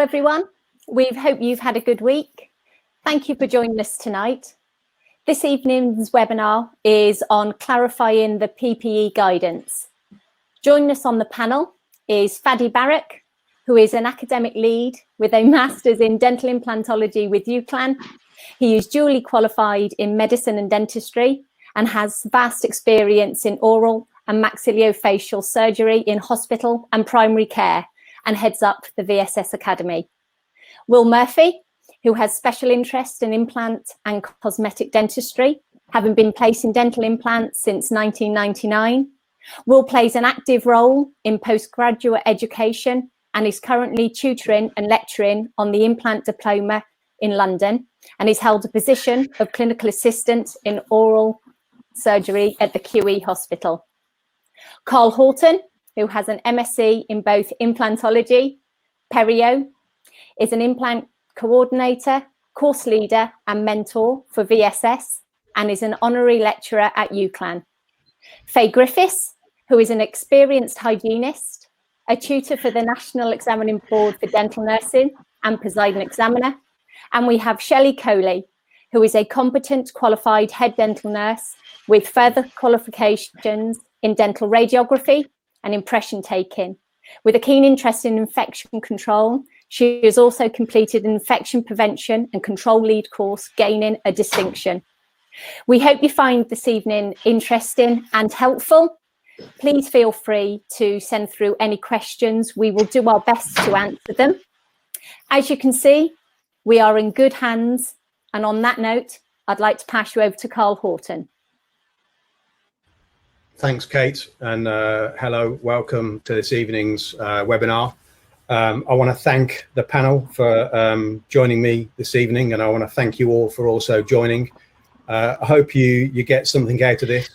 everyone. We hope you've had a good week. Thank you for joining us tonight. This evening's webinar is on clarifying the PPE guidance. Joining us on the panel is Fadi Barak, who is an academic lead with a master's in dental implantology with UCLan. He is duly qualified in medicine and dentistry and has vast experience in oral and maxillofacial surgery in hospital and primary care, and heads up the VSS Academy. Will Murphy, who has special interest in implant and cosmetic dentistry, having been placing dental implants since 1999. Will plays an active role in postgraduate education and is currently tutoring and lecturing on the implant diploma in London, and he's held a position of clinical assistant in oral surgery at the QE Hospital. Carl Horton, who has an MSc in both implantology, perio, is an implant coordinator, course leader and mentor for VSS, and is an honorary lecturer at UCLan. Faye Griffiths, who is an experienced hygienist, a tutor for the National Examining Board for Dental Nursing and presiding examiner. And we have Shelley Coley, who is a competent qualified head dental nurse with further qualifications in dental radiography and impression taking. With a keen interest in infection control, she has also completed an infection prevention and control lead course, gaining a distinction. We hope you find this evening interesting and helpful. Please feel free to send through any questions. We will do our best to answer them. As you can see, we are in good hands. And on that note, I'd like to pass you over to Carl Horton. Thanks, Kate, and hello, welcome to this evening's webinar. I want to thank the panel for joining me this evening, and I want to thank you all for also joining. I hope you get something out of this.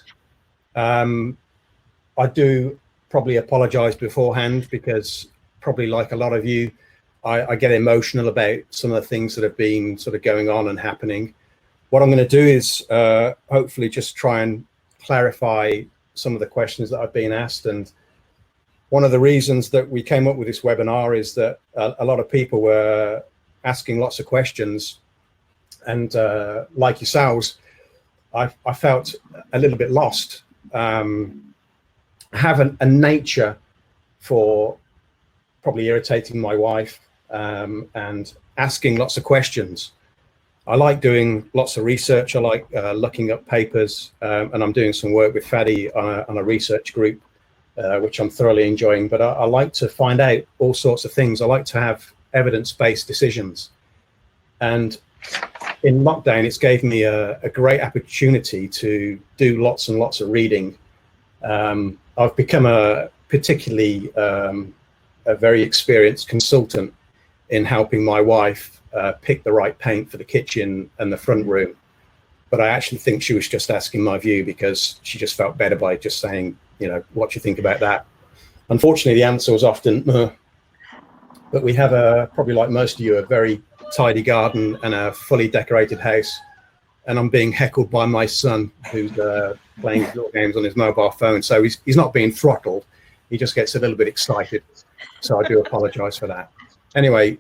I do probably apologise beforehand because probably like a lot of you, I get emotional about some of the things that have been sort of going on and happening. What I'm going to do is hopefully just try and clarify some of the questions that I've been asked. And one of the reasons that we came up with this webinar is that a lot of people were asking lots of questions, and like yourselves, I felt a little bit lost. I have a nature for probably irritating my wife and asking lots of questions. I like doing lots of research. I like looking up papers, and I'm doing some work with Fadi on a research group, which I'm thoroughly enjoying. But I like to find out all sorts of things. I like to have evidence-based decisions. And in lockdown, it's gave me a great opportunity to do lots and lots of reading. I've become a very experienced consultant in helping my wife pick the right paint for the kitchen and the front room. But I actually think she was just asking my view because she just felt better by just saying, you know, what do you think about that? Unfortunately, the answer was often, but we have probably like most of you, a very tidy garden and a fully decorated house. And I'm being heckled by my son, who's playing little games on his mobile phone. So he's not being throttled. He just gets a little bit excited. So I do apologize for that. Anyway,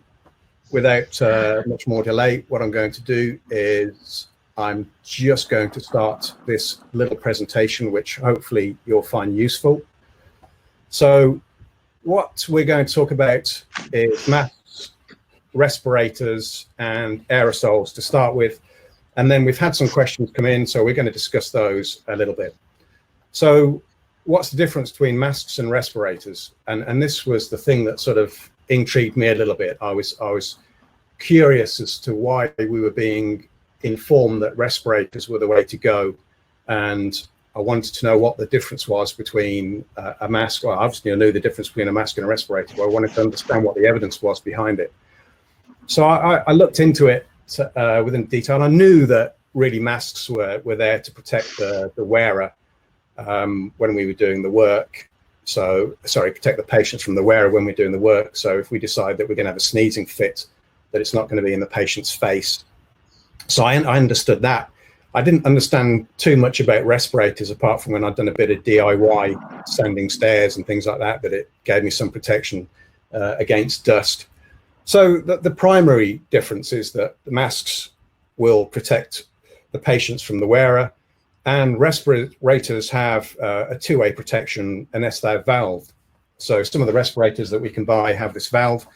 without much more delay, what I'm going to do is I'm just going to start this little presentation, which hopefully you'll find useful. So what we're going to talk about is masks, respirators, and aerosols to start with. And then we've had some questions come in, so we're going to discuss those a little bit. So what's the difference between masks and respirators? And this was the thing that sort of intrigued me a little bit. I was curious as to why we were being informed that respirators were the way to go, and I wanted to know what the difference was between a mask. Well, obviously I knew the difference between a mask and a respirator, but I wanted to understand what the evidence was behind it. So I looked into it within detail, and I knew that really masks were there to protect the wearer when we were doing the work. So, sorry, protect the patients from the wearer when we're doing the work. So if we decide that we're going to have a sneezing fit, that it's not going to be in the patient's face. So I understood that. I didn't understand too much about respirators, apart from when I'd done a bit of DIY, sanding stairs and things like that, but it gave me some protection against dust. So the primary difference is that the masks will protect the patients from the wearer, and respirators have a two-way protection unless they're valved. So some of the respirators that we can buy have this valve,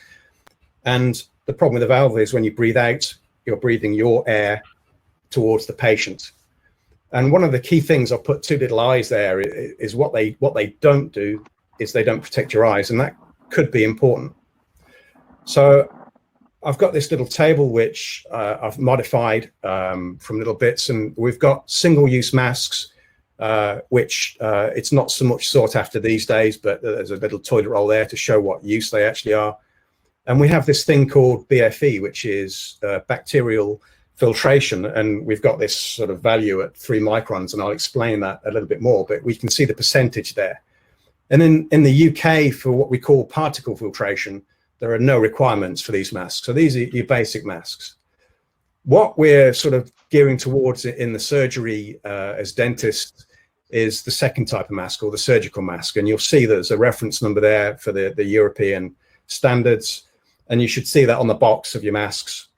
and the problem with the valve is when you breathe out, you're breathing your air towards the patient. And one of the key things, I'll put two little eyes there, is what they don't do is they don't protect your eyes, and that could be important. So I've got this little table which I've modified from little bits, and we've got single-use masks, which it's not so much sought after these days, but there's a little toilet roll there to show what use they actually are. And we have this thing called BFE, which is bacterial filtration, and we've got this sort of value at 3 microns, and I'll explain that a little bit more, but we can see the percentage there. And in the UK, for what we call particle filtration, there are no requirements for these masks. So these are your basic masks. What we're sort of gearing towards in the surgery as dentists is the second type of mask, or the surgical mask. And you'll see there's a reference number there for the European standards, and you should see that on the box of your masks.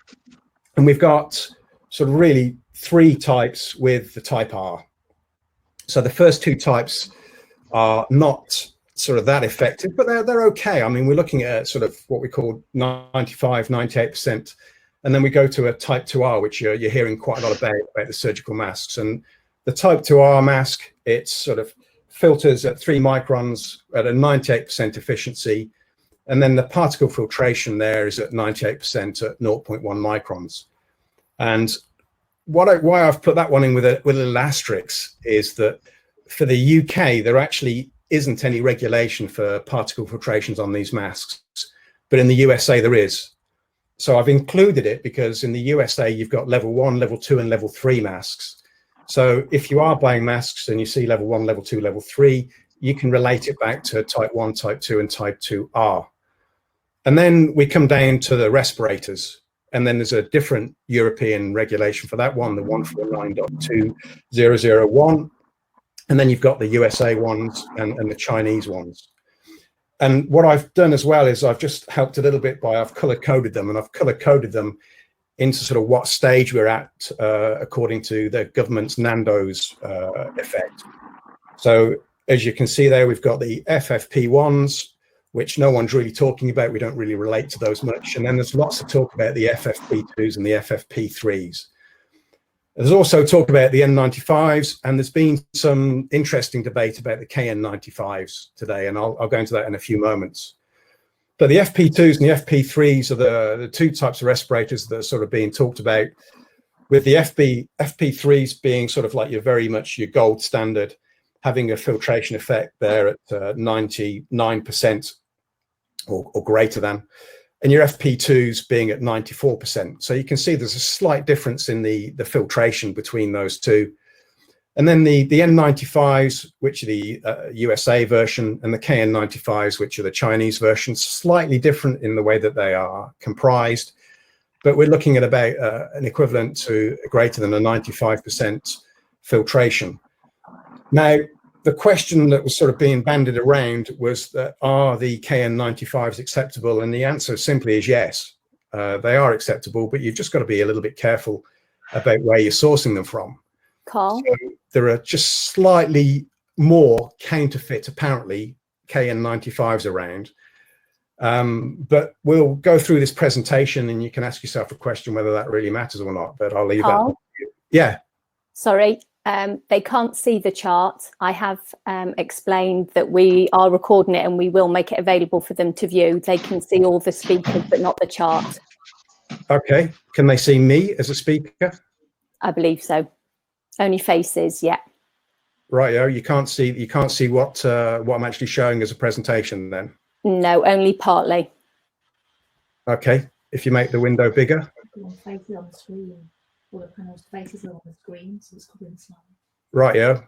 And we've got sort of really 3 types with the type R. So the first 2 types are not sort of that effective, but they're okay. I mean, we're looking at sort of what we call 95, 98%. And then we go to a type 2R, which you're hearing quite a lot about the surgical masks. And the type 2R mask, it's sort of filters at 3 microns at a 98% efficiency. And then the particle filtration there is at 98% at 0.1 microns. And why I've put that one in with a little asterisk is that for the UK, there actually isn't any regulation for particle filtrations on these masks, but in the USA there is. So I've included it because in the USA you've got level 1, level 2, and level 3 masks. So if you are buying masks and you see level 1, level 2, level 3, you can relate it back to type 1, type 2, and type 2R. And then we come down to the respirators, and then there's a different European regulation for that one, the 149.2001. And then you've got the USA ones and the Chinese ones. And what I've done as well is I've just helped a little bit by I've color coded them, and I've color coded them into sort of what stage we're at according to the government's Nando's effect. So as you can see there, we've got the FFP ones, which no one's really talking about. We don't really relate to those much. And then there's lots of talk about the FFP2s and the FFP3s. There's also talk about the N95s, and there's been some interesting debate about the KN95s today, and I'll go into that in a few moments. But the FP2s and the FP3s are the 2 types of respirators that are sort of being talked about, with the FP3s being sort of like very much your gold standard, having a filtration effect there at 99% or greater than, and your FP2s being at 94%. So you can see there's a slight difference in the filtration between those 2. And then the N95s, which are the USA version, and the KN95s, which are the Chinese version, slightly different in the way that they are comprised. But we're looking at about an equivalent to greater than a 95% filtration. Now, the question that was sort of being bandied around was that, are the KN95s acceptable? And the answer simply is yes, they are acceptable, but you've just got to be a little bit careful about where you're sourcing them from. Carl? So there are just slightly more counterfeit, apparently, KN95s around. But we'll go through this presentation and you can ask yourself a question whether that really matters or not, but I'll leave Carl? that to you. Yeah. Sorry. They can't see the chart. I have explained that we are recording it and we will make it available for them to view. They can see all the speakers, but not the chart. Okay. Can they see me as a speaker? I believe so. Only faces, yeah. Right. You can't see what I'm actually showing as a presentation then? No, only partly. Okay. If you make the window bigger. Faces on the screen. All the panel's faces are on the screen, so it's covering the slide. Right, yeah.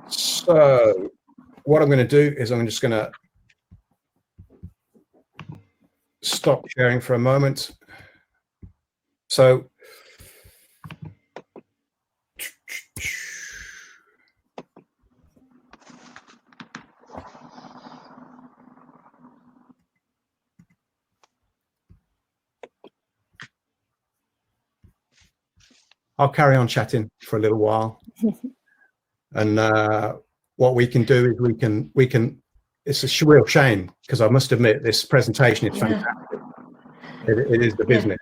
So what I'm going to do is I'm just going to stop sharing for a moment. So I'll carry on chatting for a little while. And what we can do is we can. It's a real shame because I must admit this presentation is fantastic. It is the business.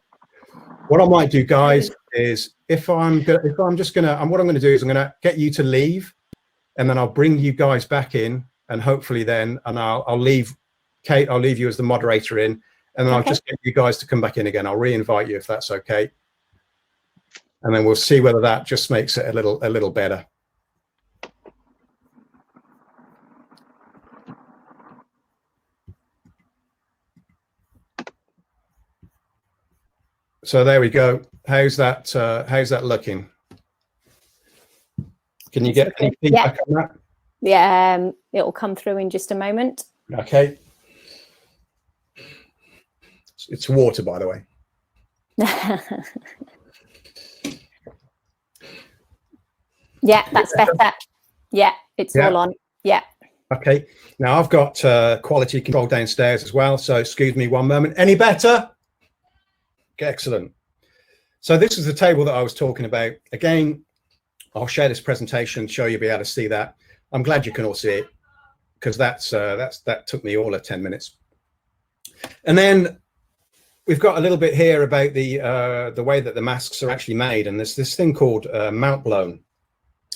What I might do, guys, is what I'm going to do is I'm going to get you to leave, and then I'll bring you guys back in, and hopefully then, and I'll leave Kate. I'll leave you as the moderator in, and then I'll just get you guys to come back in again. I'll re-invite you if that's okay, and then we'll see whether that just makes it a little better. So there we go. How's that looking? Can you get any feedback on that? Yeah, it'll come through in just a moment. Okay. It's water, by the way. Yeah, that's better. Yeah, it's all on. Yeah. Okay. Now I've got quality control downstairs as well. So excuse me one moment. Any better? Excellent. So this is the table that I was talking about. Again, I'll share this presentation, show you, be able to see that. I'm glad you can all see it because that took me all of 10 minutes. And then we've got a little bit here about the way that the masks are actually made. And there's this thing called mount blown.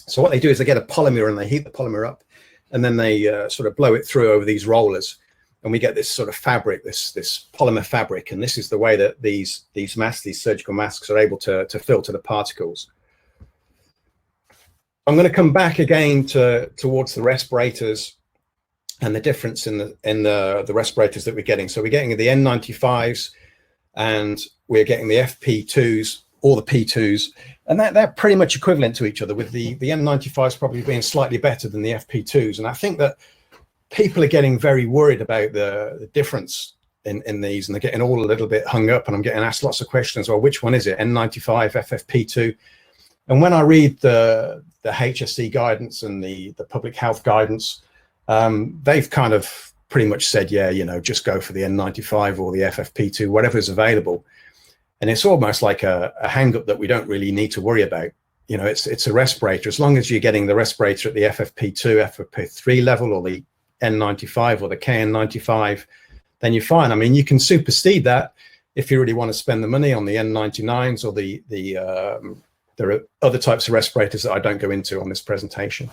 So what they do is they get a polymer and they heat the polymer up, and then they sort of blow it through over these rollers. And we get this sort of fabric, this polymer fabric, and this is the way that these masks, these surgical masks, are able to filter the particles. I'm going to come back again towards the respirators and the difference in the respirators that we're getting. So we're getting the N95s, and we're getting the FP2s or the P2s, and they're pretty much equivalent to each other, with the N95s probably being slightly better than the FP2s. And I think that people are getting very worried about the difference in these, and they're getting all a little bit hung up, and I'm getting asked lots of questions. Well, which one is it? N95, FFP2? And when I read the HSE guidance and the public health guidance, they've kind of pretty much said, yeah, you know, just go for the N95 or the FFP2, whatever's available. And it's almost like a hang up that we don't really need to worry about. You know, it's a respirator. As long as you're getting the respirator at the FFP2, FFP3 level, or the N95 or the KN95, then you're fine. I mean, you can supersede that if you really want to spend the money on the N99s, or there are other types of respirators that I don't go into on this presentation.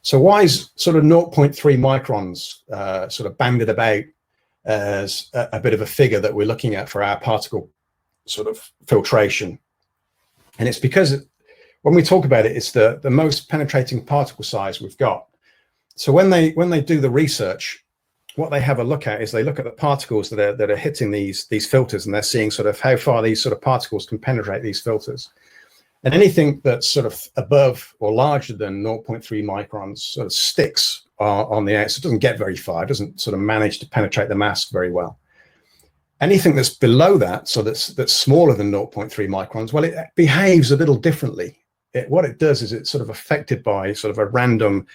So why is sort of 0.3 microns sort of banded about as a bit of a figure that we're looking at for our particle sort of filtration? And it's because when we talk about it, it's the most penetrating particle size we've got. So when they do the research, what they have a look at is they look at the particles that are hitting these filters, and they're seeing sort of how far these sort of particles can penetrate these filters. And anything that's sort of above or larger than 0.3 microns sort of sticks on the outside. It doesn't get very far. It doesn't sort of manage to penetrate the mask very well. Anything that's below that, so that's smaller than 0.3 microns, well, it behaves a little differently. What it does is it's sort of affected by sort of a random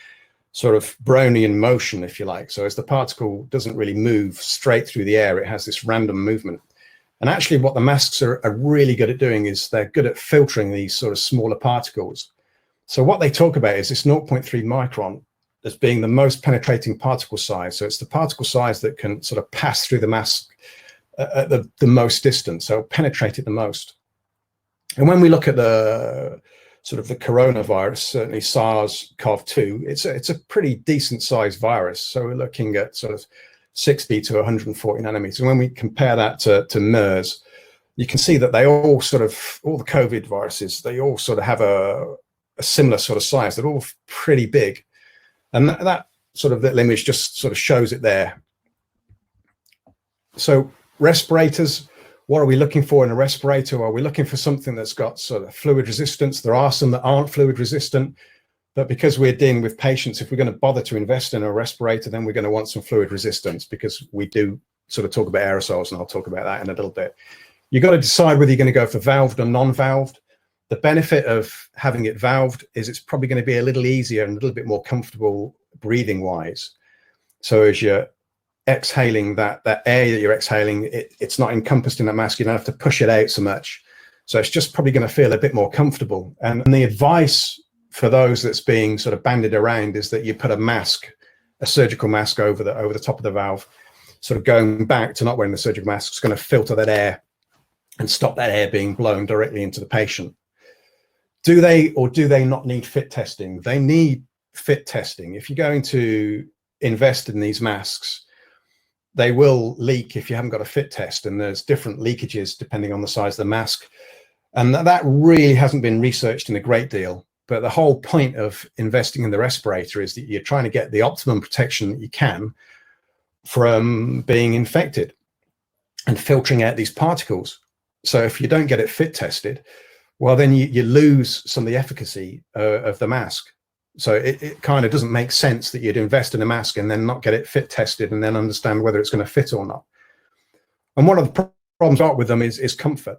sort of Brownian motion, if you like. So as the particle doesn't really move straight through the air, it has this random movement. And actually what the masks are really good at doing is they're good at filtering these sort of smaller particles. So what they talk about is this 0.3 micron as being the most penetrating particle size. So it's the particle size that can sort of pass through the mask at the most distance, so penetrate it the most. And when we look at the sort of the coronavirus, certainly Sars-Cov-2, it's a pretty decent sized virus. So we're looking at sort of 60 to 140 nanometers. And when we compare that to MERS, you can see that they all the COVID viruses, they all sort of have a similar sort of size. They're all pretty big. And that sort of little image just sort of shows it there. So respirators, what are we looking for in a respirator? Are we looking for something that's got sort of fluid resistance? There are some that aren't fluid resistant, but because we're dealing with patients, if we're going to bother to invest in a respirator, then we're going to want some fluid resistance, because we do sort of talk about aerosols, and I'll talk about that in a little bit. You've got to decide whether you're going to go for valved or non-valved. The benefit of having it valved is it's probably going to be a little easier and a little bit more comfortable breathing wise. So as you're exhaling that air that you're exhaling, it's not encompassed in that mask. You don't have to push it out so much. So it's just probably going to feel a bit more comfortable. And the advice for those that's being sort of bandied around is that you put a mask, a surgical mask over the top of the valve, sort of going back to not wearing the surgical mask. It's going to filter that air and stop that air being blown directly into the patient. Do they or do they not need fit testing? They need fit testing. If you're going to invest in these masks, they will leak if you haven't got a fit test, and there's different leakages depending on the size of the mask. And that really hasn't been researched in a great deal. But the whole point of investing in the respirator is that you're trying to get the optimum protection that you can from being infected and filtering out these particles. So if you don't get it fit tested, well, then you lose some of the efficacy of the mask. So it kind of doesn't make sense that you'd invest in a mask and then not get it fit tested and then understand whether it's going to fit or not. And one of the problems I've got with them is comfort.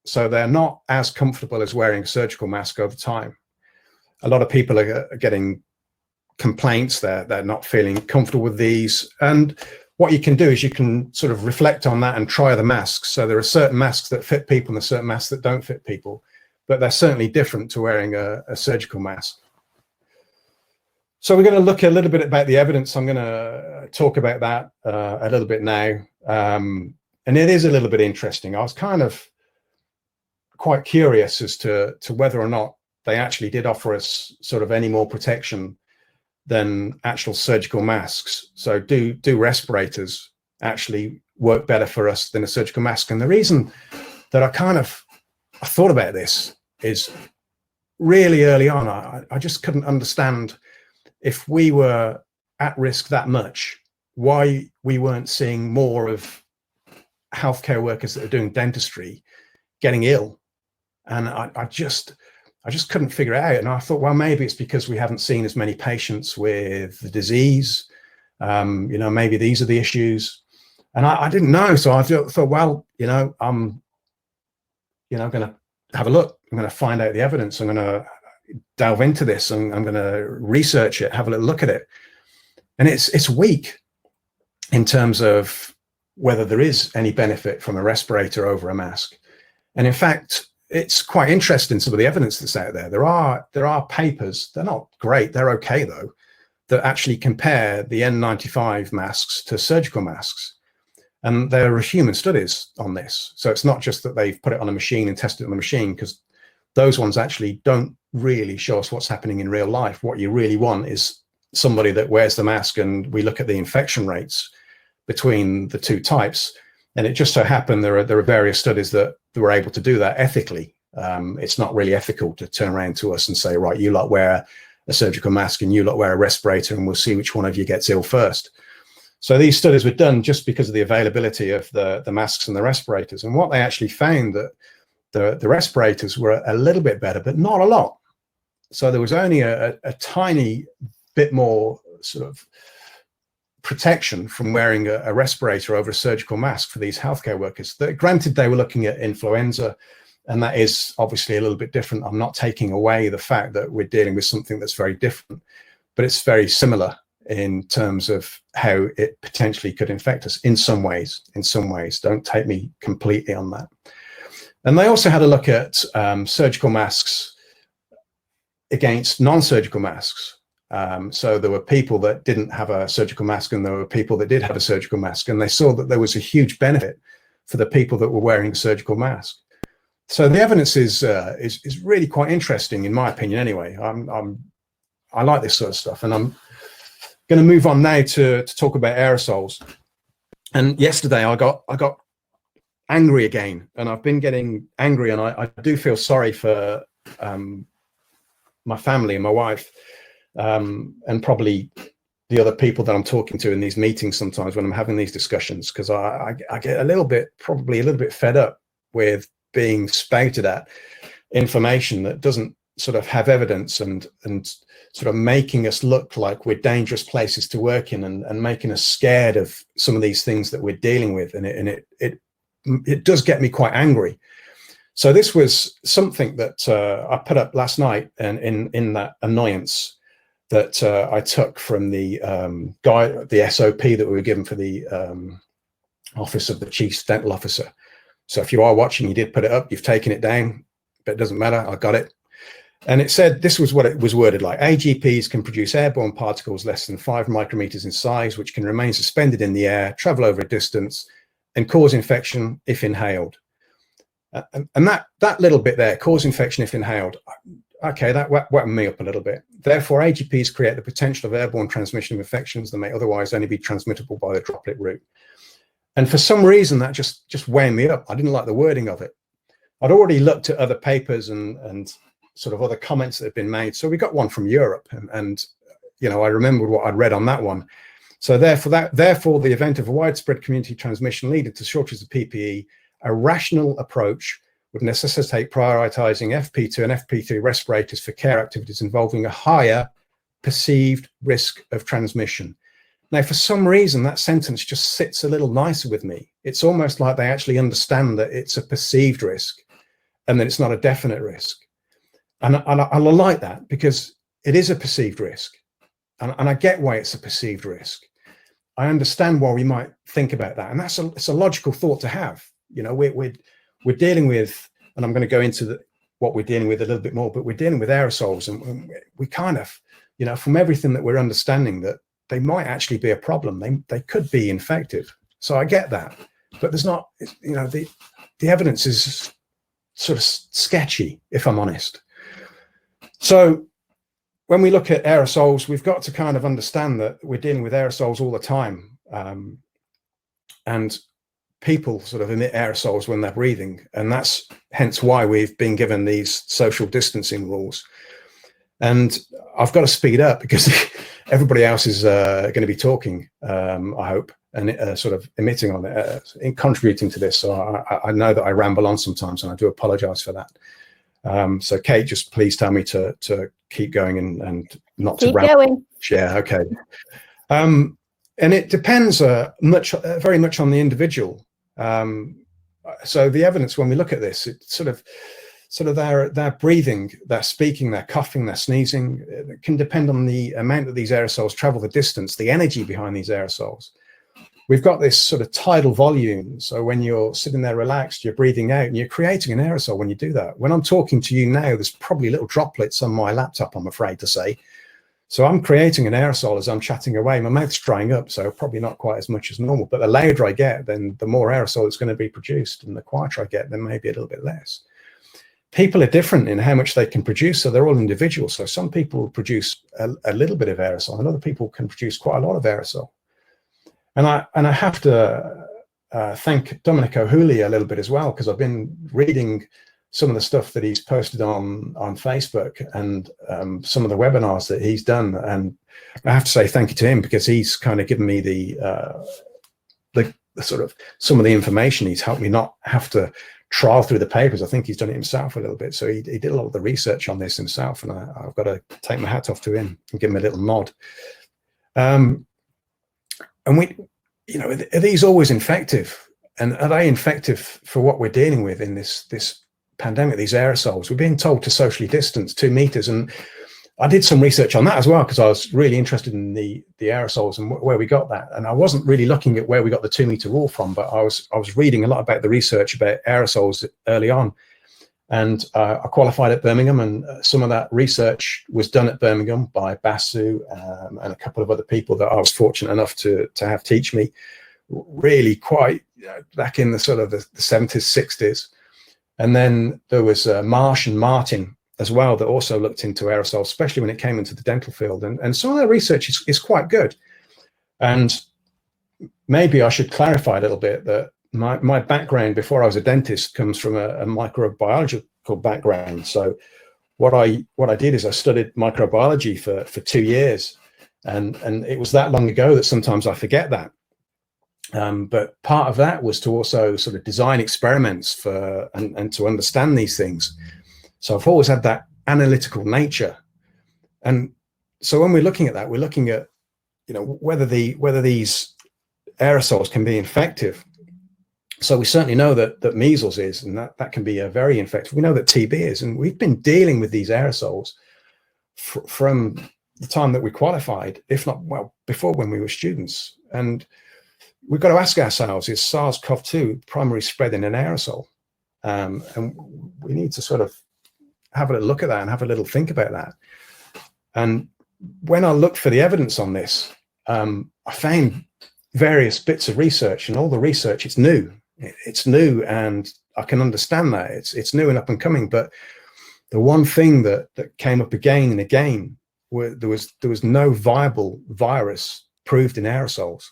So they're not as comfortable as wearing a surgical mask over time. A lot of people are getting complaints, they're not feeling comfortable with these. And what you can do is you can sort of reflect on that and try the masks. So there are certain masks that fit people and there are certain masks that don't fit people, but they're certainly different to wearing a surgical mask. So we're going to look a little bit about the evidence. I'm going to talk about that a little bit now. And it is a little bit interesting. I was kind of quite curious as to whether or not they actually did offer us sort of any more protection than actual surgical masks. So do respirators actually work better for us than a surgical mask? And the reason that I thought about this is really early on, I just couldn't understand, if we were at risk that much, why we weren't seeing more of healthcare workers that are doing dentistry getting ill. And I just couldn't figure it out. And I thought, well, maybe it's because we haven't seen as many patients with the disease. Maybe these are the issues. And I didn't know. So I thought, well, I'm going to have a look. I'm going to find out the evidence. I'm going to delve into this, and I'm going to research it, have a little look at it. And it's weak in terms of whether there is any benefit from a respirator over a mask. And in fact, it's quite interesting, some of the evidence that's out there. There are papers, they're not great, they're okay though, that actually compare the N95 masks to surgical masks. And there are human studies on this. So it's not just that they've put it on a machine and tested it on the machine, because those ones actually don't really show us what's happening in real life. What you really want is somebody that wears the mask, and we look at the infection rates between the two types. And it just so happened there are various studies that were able to do that ethically. It's not really ethical to turn around to us and say, right, you lot wear a surgical mask and you lot wear a respirator, and we'll see which one of you gets ill first. So these studies were done just because of the availability of the masks and the respirators. And what they actually found, that the respirators were a little bit better, but not a lot. So there was only a tiny bit more sort of protection from wearing a respirator over a surgical mask for these healthcare workers. Granted, they were looking at influenza, and that is obviously a little bit different. I'm not taking away the fact that we're dealing with something that's very different, but it's very similar in terms of how it potentially could infect us in some ways. Don't take me completely on that. And they also had a look at surgical masks against non-surgical masks. So there were people that didn't have a surgical mask, and there were people that did have a surgical mask, and they saw that there was a huge benefit for the people that were wearing a surgical mask. So the evidence is really quite interesting, in my opinion. Anyway, I like this sort of stuff, and I'm going to move on now to talk about aerosols. And yesterday I got angry again, and I've been getting angry, and I do feel sorry for my family and my wife, and probably the other people that I'm talking to in these meetings sometimes when I'm having these discussions, because I get probably a little bit fed up with being spouted at information that doesn't sort of have evidence, and sort of making us look like we're dangerous places to work in, and making us scared of some of these things that we're dealing with. And it does get me quite angry. So this was something that I put up last night, and in that annoyance that I took from the SOP that we were given for the Office of the Chief Dental Officer. So if you are watching, you did put it up, you've taken it down, but it doesn't matter, I got it. And it said, this was what it was worded like: AGPs can produce airborne particles less than 5 micrometers in size, which can remain suspended in the air, travel over a distance, and cause infection if inhaled. And that little bit there, cause infection if inhaled, okay, that wet me up a little bit. Therefore, AGPs create the potential of airborne transmission of infections that may otherwise only be transmittable by the droplet route. And for some reason, that just wound me up. I didn't like the wording of it. I'd already looked at other papers and sort of other comments that had been made. So we got one from Europe, and you know, I remembered what I'd read on that one. So therefore, the event of a widespread community transmission leading to shortages of PPE, a rational approach would necessitate prioritizing FP2 and FP3 respirators for care activities involving a higher perceived risk of transmission. Now, for some reason, that sentence just sits a little nicer with me. It's almost like they actually understand that it's a perceived risk and that it's not a definite risk. And I like that, because it is a perceived risk. And I get why it's a perceived risk. I understand why we might think about that. And it's a logical thought to have. You know, we're dealing with, and I'm going to go into what we're dealing with a little bit more, but we're dealing with aerosols, and we kind of, you know, from everything that we're understanding, that they might actually be a problem. They could be infective. So I get that, but there's not, you know, the evidence is sort of sketchy, if I'm honest. So when we look at aerosols, we've got to kind of understand that we're dealing with aerosols all the time. And people sort of emit aerosols when they're breathing. And that's hence why we've been given these social distancing rules. And I've got to speed up because everybody else is going to be talking, I hope, and sort of emitting on it, in contributing to this. So I know that I ramble on sometimes, and I do apologize for that. So Kate, just please tell me to keep going and not to ramble. Keep going. Yeah, okay. And it depends very much on the individual. So the evidence, when we look at this, it's sort of their breathing, their speaking, their coughing, their sneezing. It can depend on the amount that these aerosols travel, the distance, the energy behind these aerosols. We've got this sort of tidal volume. So when you're sitting there relaxed, you're breathing out and you're creating an aerosol when you do that. When I'm talking to you now, there's probably little droplets on my laptop, I'm afraid to say. So I'm creating an aerosol as I'm chatting away. My mouth's drying up, so probably not quite as much as normal. But the louder I get, then the more aerosol that's going to be produced. And the quieter I get, then maybe a little bit less. People are different in how much they can produce, so they're all individual. So some people produce a little bit of aerosol, and other people can produce quite a lot of aerosol. And I have to thank Domenico Huli a little bit as well, because I've been reading some of the stuff that he's posted on Facebook and some of the webinars that he's done. And I have to say thank you to him, because he's kind of given me the sort of some of the information. He's helped me not have to trial through the papers. I think he's done it himself a little bit. So he did a lot of the research on this himself, and I've got to take my hat off to him and give him a little nod. And we, you know, are these always infective? And are they infective for what we're dealing with in this pandemic, these aerosols? We're being told to socially distance 2 meters. And I did some research on that as well, because I was really interested in the aerosols and where we got that. And I wasn't really looking at where we got the 2 meter rule from, but I was reading a lot about the research about aerosols early on. And I qualified at Birmingham, and some of that research was done at Birmingham by Basu and a couple of other people that I was fortunate enough to have teach me, really quite back in the sort of the 70s, 60s. And then there was Marsh and Martin as well that also looked into aerosols, especially when it came into the dental field. And some of their research is quite good. And maybe I should clarify a little bit that my background before I was a dentist comes from a microbiological background. So what I did is I studied microbiology for 2 years, and it was that long ago that sometimes I forget that. But part of that was to also sort of design experiments for and to understand these things. So I've always had that analytical nature. And so when we're looking at that, we're looking at, you know, whether these aerosols can be infective. So we certainly know that measles is, and that can be a very infective. We know that TB is, and we've been dealing with these aerosols from the time that we qualified, if not, well, before when we were students. And we've got to ask ourselves, is SARS-CoV-2 primary spread in an aerosol? And we need to sort of have a look at that and have a little think about that. And when I looked for the evidence on this, I found various bits of research, and all the research, it's new. It's new, and I can understand that. It's new and up and coming. But the one thing that came up again and again, there was no viable virus proved in aerosols.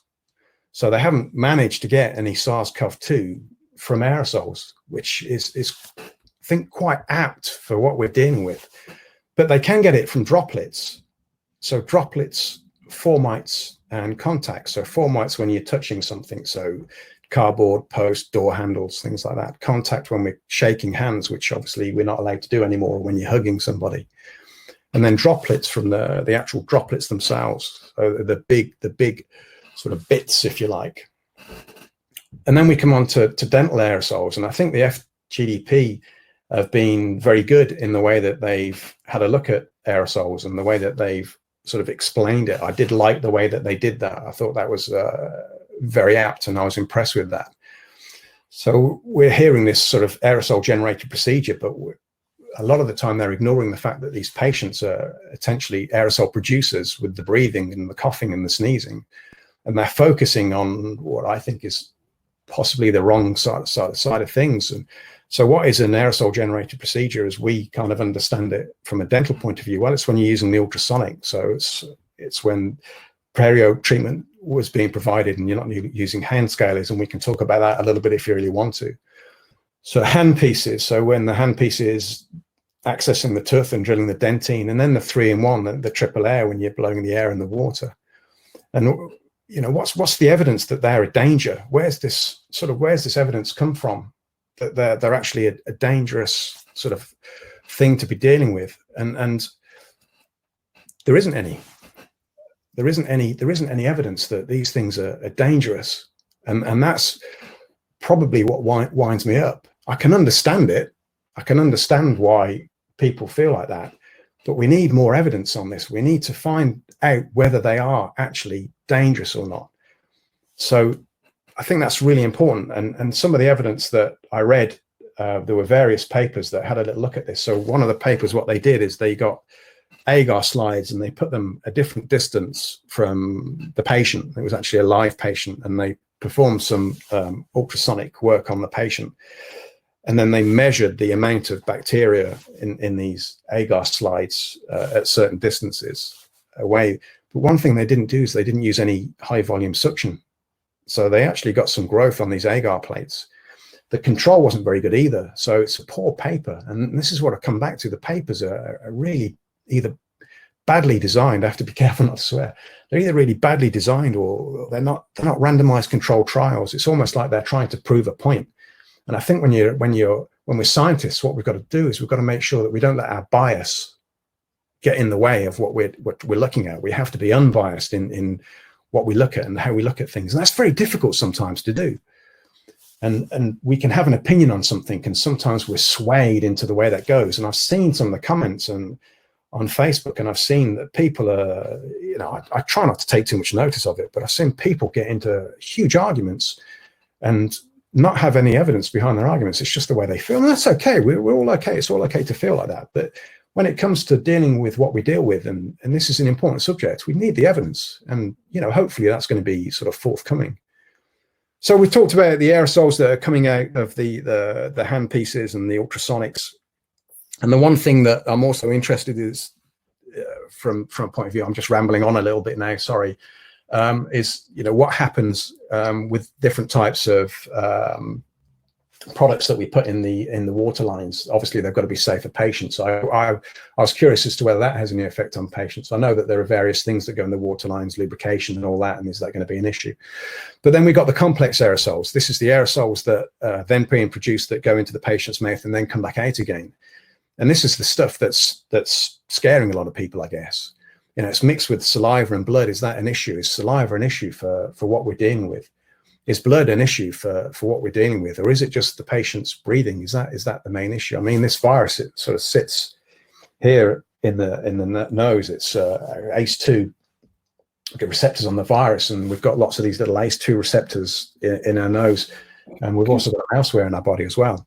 So they haven't managed to get any SARS-CoV-2 from aerosols, which is I think quite apt for what we're dealing with. But they can get it from droplets. So droplets, formites, and contacts. So formites when you're touching something, so cardboard, post, door handles, things like that. Contact when we're shaking hands, which obviously we're not allowed to do anymore when you're hugging somebody. And then droplets from the actual droplets themselves, so the big sort of bits, if you like. And then we come on to dental aerosols, and I think the FGDP have been very good in the way that they've had a look at aerosols and the way that they've sort of explained it. I did like the way that they did that. I thought that was very apt, and I was impressed with that. So we're hearing this sort of aerosol generated procedure, but a lot of the time they're ignoring the fact that these patients are essentially aerosol producers with the breathing and the coughing and the sneezing, and they're focusing on what I think is possibly the wrong side of things. And so what is an aerosol generated procedure as we kind of understand it from a dental point of view? Well, it's when you're using the ultrasonic. So it's when perio treatment was being provided and you're not using hand scalers, and we can talk about that a little bit if you really want to. So hand pieces, so when the hand piece is accessing the tooth and drilling the dentine, and then the 3-in-1, the triple air when you're blowing the air and the water. And you know, what's the evidence that they're a danger? Where's this evidence come from that they're actually a dangerous sort of thing to be dealing with? And there isn't any. There isn't any evidence that these things are dangerous, and that's probably what winds me up. I can understand it. I can understand why people feel like that, but we need more evidence on this. We need to find out whether they are actually dangerous or not. So I think that's really important. And some of the evidence that I read, there were various papers that had a little look at this. So one of the papers, what they did is they got agar slides and they put them a different distance from the patient. It was actually a live patient, and they performed some ultrasonic work on the patient. And then they measured the amount of bacteria in these agar slides at certain distances away. But one thing they didn't do is they didn't use any high volume suction. So they actually got some growth on these agar plates. The control wasn't very good either. So it's a poor paper. And this is what I come back to. The papers are really either badly designed. I have to be careful not to swear. They're either really badly designed, or they're not randomized controlled trials. It's almost like they're trying to prove a point. And I think when we're scientists, what we've got to do is we've got to make sure that we don't let our bias get in the way of what we're looking at. We have to be unbiased in what we look at and how we look at things. And that's very difficult sometimes to do. And we can have an opinion on something, and sometimes we're swayed into the way that goes. And I've seen some of the comments on Facebook, and I've seen that people are, you know, I try not to take too much notice of it, but I've seen people get into huge arguments and not have any evidence behind their arguments. It's just the way they feel, and that's okay. We're all okay. It's all okay to feel like that. But when it comes to dealing with what we deal with, and this is an important subject, we need the evidence, and you know, hopefully that's going to be sort of forthcoming. So we've talked about the aerosols that are coming out of the hand pieces and the ultrasonics. And the one thing that I'm also interested in is, from a point of view, I'm just rambling on a little bit now, sorry, is, you know, what happens with different types of products that we put in the water lines. Obviously, they've got to be safe for patients. I was curious as to whether that has any effect on patients. I know that there are various things that go in the water lines, lubrication and all that, and is that going to be an issue? But then we got the complex aerosols. This is the aerosols that then being produced that go into the patient's mouth and then come back out again. And this is the stuff that's scaring a lot of people, I guess. You know, it's mixed with saliva and blood. Is that an issue? Is saliva an issue for what we're dealing with? Is blood an issue for what we're dealing with? Or is it just the patient's breathing? Is that the main issue? I mean, this virus, it sort of sits here in the nose. It's ACE2. get receptors on the virus, and we've got lots of these little ACE2 receptors in our nose, and we've also got them elsewhere in our body as well.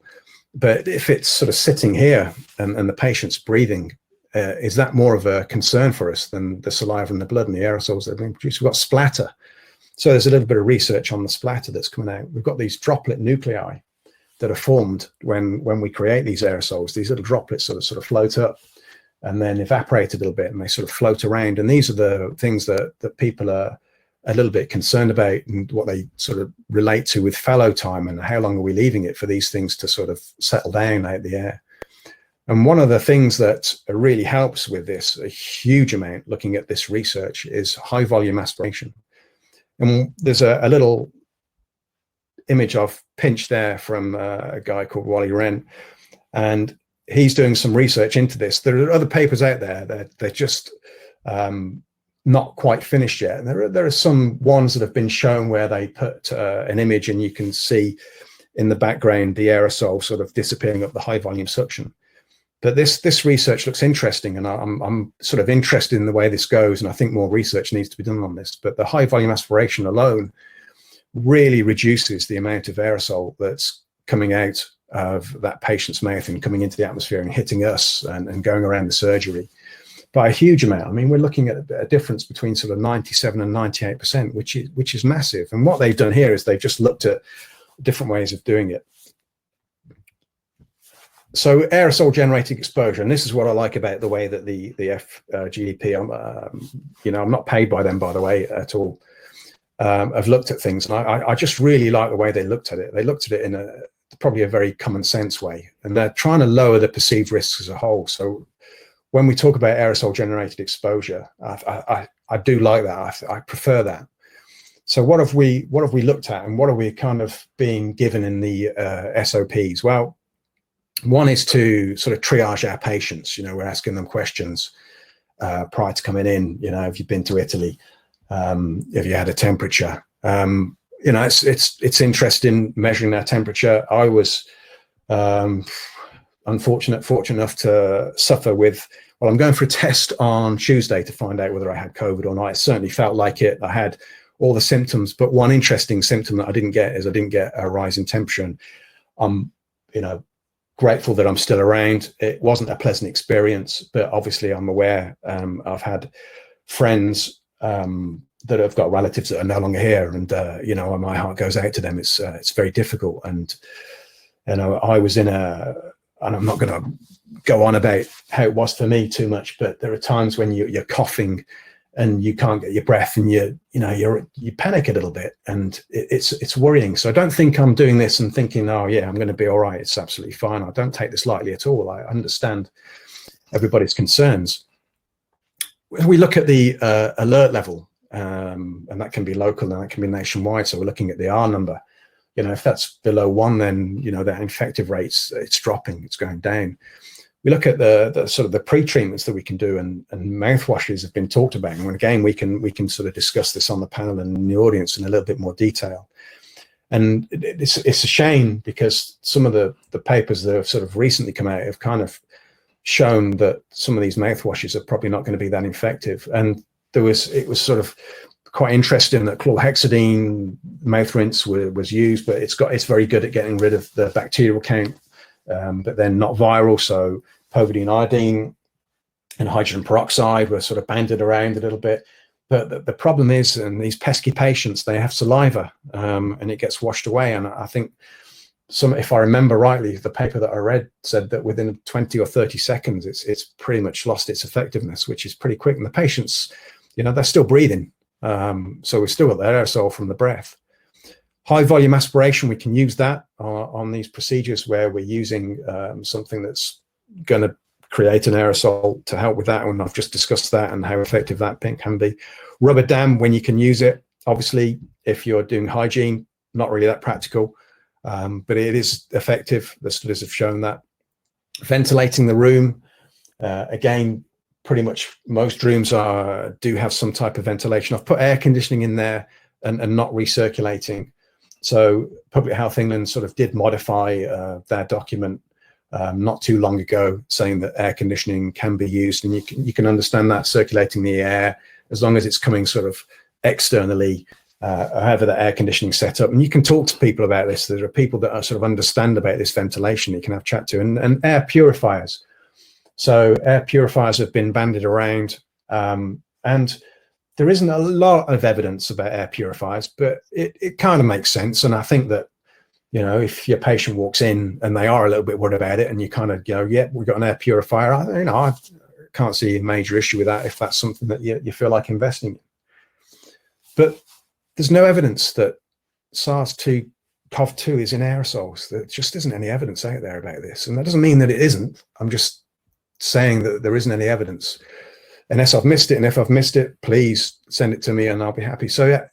But if it's sort of sitting here and the patient's breathing, is that more of a concern for us than the saliva and the blood and the aerosols that are being produced? We've got splatter. So there's a little bit of research on the splatter that's coming out. We've got these droplet nuclei that are formed when we create these aerosols. These little droplets sort of float up and then evaporate a little bit, and they sort of float around. And these are the things that people are a little bit concerned about, and what they sort of relate to with fallow time, and how long are we leaving it for these things to sort of settle down out the air. And one of the things that really helps with this, a huge amount, looking at this research, is high volume aspiration. And there's a little image I've pinched there from a guy called Wally Wren, and he's doing some research into this. There are other papers out there that they're just not quite finished yet. And there are some ones that have been shown where they put an image, and you can see in the background the aerosol sort of disappearing up the high volume suction. But this research looks interesting, and I'm sort of interested in the way this goes, and I think more research needs to be done on this. But the high volume aspiration alone really reduces the amount of aerosol that's coming out of that patient's mouth and coming into the atmosphere and hitting us and going around the surgery by a huge amount. I mean, we're looking at a difference between sort of 97 and 98%, which is massive. And what they've done here is they've just looked at different ways of doing it. So aerosol generated exposure, and this is what I like about the way that the FGEP, I'm not paid by them, by the way, at all. I've looked at things, and I just really like the way they looked at it. They looked at it in probably a very common sense way, and they're trying to lower the perceived risks as a whole. So when we talk about aerosol generated exposure, I do like that. I prefer that. So what have we looked at, and what are we kind of being given in the SOPs? Well, one is to sort of triage our patients. We're asking them questions prior to coming in. Have you been to Italy? Have you had a temperature? It's interesting measuring their temperature. I was fortunate enough to suffer with, I'm going for a test on Tuesday to find out whether I had COVID or not. It certainly felt like it. I had all the symptoms, but one interesting symptom that I didn't get is I didn't get a rise in temperature. And I'm, grateful that I'm still around. It wasn't a pleasant experience, but obviously I'm aware. I've had friends that have got relatives that are no longer here, and my heart goes out to them. It's very difficult, and I was and I'm not going to go on about how it was for me too much, but there are times when you're coughing and you can't get your breath, and you panic a little bit, and it's worrying. So I don't think I'm doing this and thinking, oh yeah, I'm going to be all right, it's absolutely fine. I don't take this lightly at all. I understand everybody's concerns. When we look at the alert level, and that can be local and that can be nationwide, so we're looking at the R number. If that's below 1, then that infective rates, it's dropping, it's going down. We look at the sort of the pre-treatments that we can do, and mouthwashes have been talked about. And again, we can sort of discuss this on the panel and in the audience in a little bit more detail. And it's a shame, because some of the papers that have sort of recently come out have kind of shown that some of these mouthwashes are probably not going to be that effective. And it was sort of quite interesting that chlorhexidine mouth rinse was used, but it's very good at getting rid of the bacterial count, but then not viral. So povidone iodine and hydrogen peroxide were sort of banded around a little bit. But the problem is, and these pesky patients, they have saliva, and it gets washed away. And I think if I remember rightly, the paper that I read said that within 20 or 30 seconds, it's pretty much lost its effectiveness, which is pretty quick. And the patients, they're still breathing. So we've still got the aerosol from the breath. High volume aspiration, we can use that on these procedures where we're using something that's going to create an aerosol to help with that. And I've just discussed that and how effective that can be. Rubber dam, when you can use it. Obviously, if you're doing hygiene, not really that practical, but it is effective. The studies have shown that. Ventilating the room, again, pretty much most rooms do have some type of ventilation. I've put air conditioning in there and not recirculating. So Public Health England sort of did modify their document not too long ago, saying that air conditioning can be used, and you can understand that, circulating the air as long as it's coming sort of externally, however the air conditioning set up. And you can talk to people about this. There are people that are sort of understand about this ventilation you can have chat to, and air purifiers. So air purifiers have been bandied around, and there isn't a lot of evidence about air purifiers, but it kind of makes sense. And I think that, you know, if your patient walks in and they are a little bit worried about it, and you kind of go, yeah, we've got an air purifier, I can't see a major issue with that if that's something that you feel like investing in. But there's no evidence that SARS-CoV-2 is in aerosols. There just isn't any evidence out there about this. And that doesn't mean that it isn't. I'm just saying that there isn't any evidence. Unless I've missed it, and if I've missed it, please send it to me and I'll be happy. So yeah,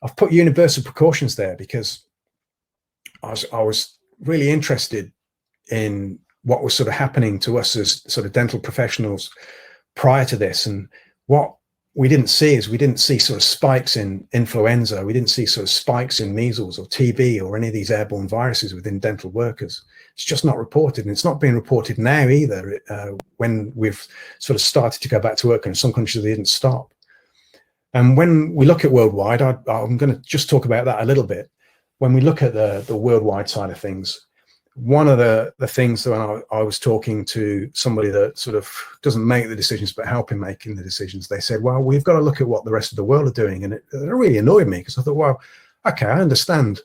I've put universal precautions there because I was really interested in what was sort of happening to us as sort of dental professionals prior to this. And what we didn't see is we didn't see sort of spikes in influenza. We didn't see sort of spikes in measles or TB or any of these airborne viruses within dental workers. It's just not reported, and it's not being reported now either, when we've sort of started to go back to work, and in some countries they didn't stop. And when we look at worldwide, I'm going to just talk about that a little bit. When we look at the worldwide side of things, one of the things that when I was talking to somebody that sort of doesn't make the decisions but helping making the decisions, they said, well, we've got to look at what the rest of the world are doing. And it really annoyed me, because I thought, well, okay, I understand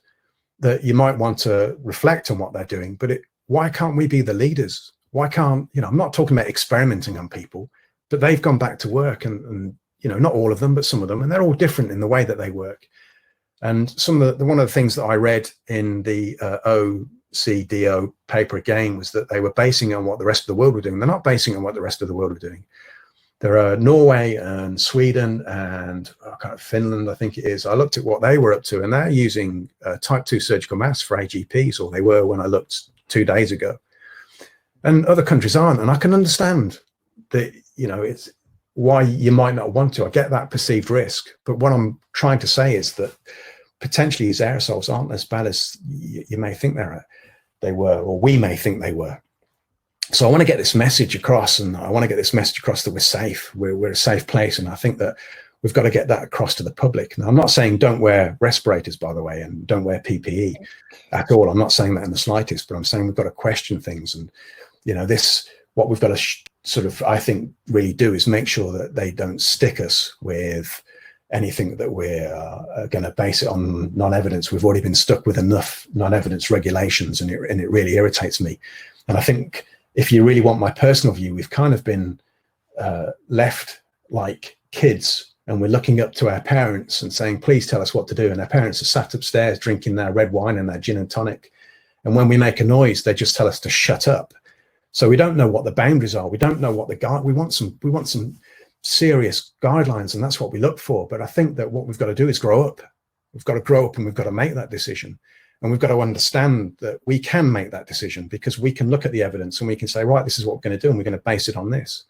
that you might want to reflect on what they're doing, but why can't we be the leaders? Why can't, you know, I'm not talking about experimenting on people, but they've gone back to work, and you know, not all of them, but some of them, and they're all different in the way that they work. And one of the things that I read in the OCDO paper again was that they were basing it on what the rest of the world were doing. They're not basing it on what the rest of the world were doing. There are Norway and Sweden and kind of Finland, I think it is. I looked at what they were up to, and they're using type 2 surgical masks for AGPs, or they were when I looked 2 days ago. And other countries aren't. And I can understand that, you know, it's why you might not want to. I get that perceived risk. But what I'm trying to say is that potentially these aerosols aren't as bad as you may think they were, or we may think they were. So I want to get this message across, and I want to get this message across that we're safe. We're a safe place. And I think that we've got to get that across to the public. Now, I'm not saying don't wear respirators, by the way, and don't wear PPE at all. I'm not saying that in the slightest, but I'm saying we've got to question things. And, you know, what we've got to sort of, I think, really do is make sure that they don't stick us with anything that we're going to base it on non-evidence. We've already been stuck with enough non-evidence regulations, and it really irritates me. And I think, if you really want my personal view, we've kind of been left like kids, and we're looking up to our parents and saying, please tell us what to do. And our parents are sat upstairs drinking their red wine and their gin and tonic. And when we make a noise, they just tell us to shut up. So we don't know what the boundaries are. We don't know what we want some serious guidelines, and that's what we look for. But I think that what we've got to do is grow up. We've got to grow up, and we've got to make that decision. And we've got to understand that we can make that decision, because we can look at the evidence and we can say, right, this is what we're going to do, and we're going to base it on this.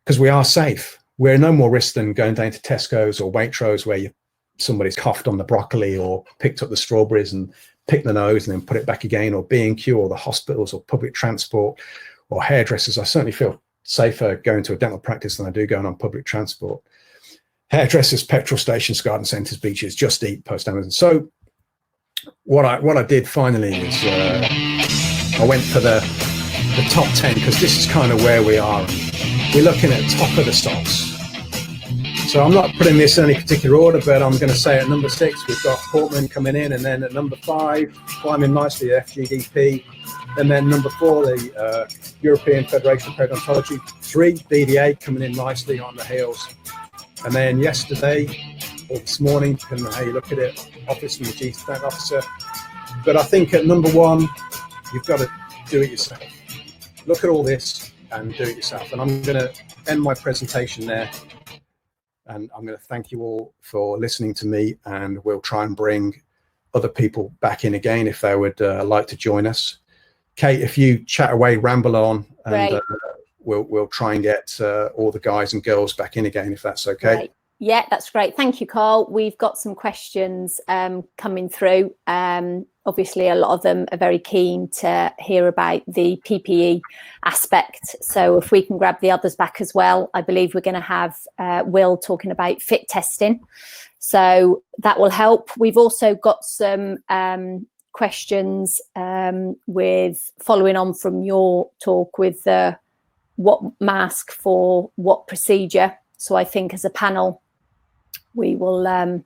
Because we are safe. We're no more risk than going down to Tesco's or Waitrose, where somebody's coughed on the broccoli or picked up the strawberries and picked the nose and then put it back again, or B&Q, or the hospitals, or public transport, or hairdressers. I certainly feel safer going to a dental practice than I do going on public transport. Hairdressers, petrol stations, garden centres, beaches, Just Eat, Post Amazon. So what I did finally is I went for the top 10, because this is kind of where we are. We're looking at top of the stocks. So I'm not putting this in any particular order, but I'm going to say at number 6, we've got Portman coming in, and then at number 5, climbing nicely, FGDP. And then number 4, the European Federation of Periodontology. 3, BDA coming in nicely on the heels. And then yesterday, or this morning, depending on how you look at it, Office from the Chief State Officer. But I think at number 1, you've got to do it yourself. Look at all this and do it yourself. And I'm going to end my presentation there. And I'm going to thank you all for listening to me, and we'll try and bring other people back in again if they would like to join us. Kate, if you chat away, ramble on, and we'll try and get all the guys and girls back in again, if that's okay. Right. Yeah, that's great. Thank you, Carl. We've got some questions coming through. obviously a lot of them are very keen to hear about the PPE aspect. So if we can grab the others back as well, I believe we're going to have Will talking about fit testing. So that will help. We've also got some questions with following on from your talk with what mask for what procedure. So I think as a panel, we will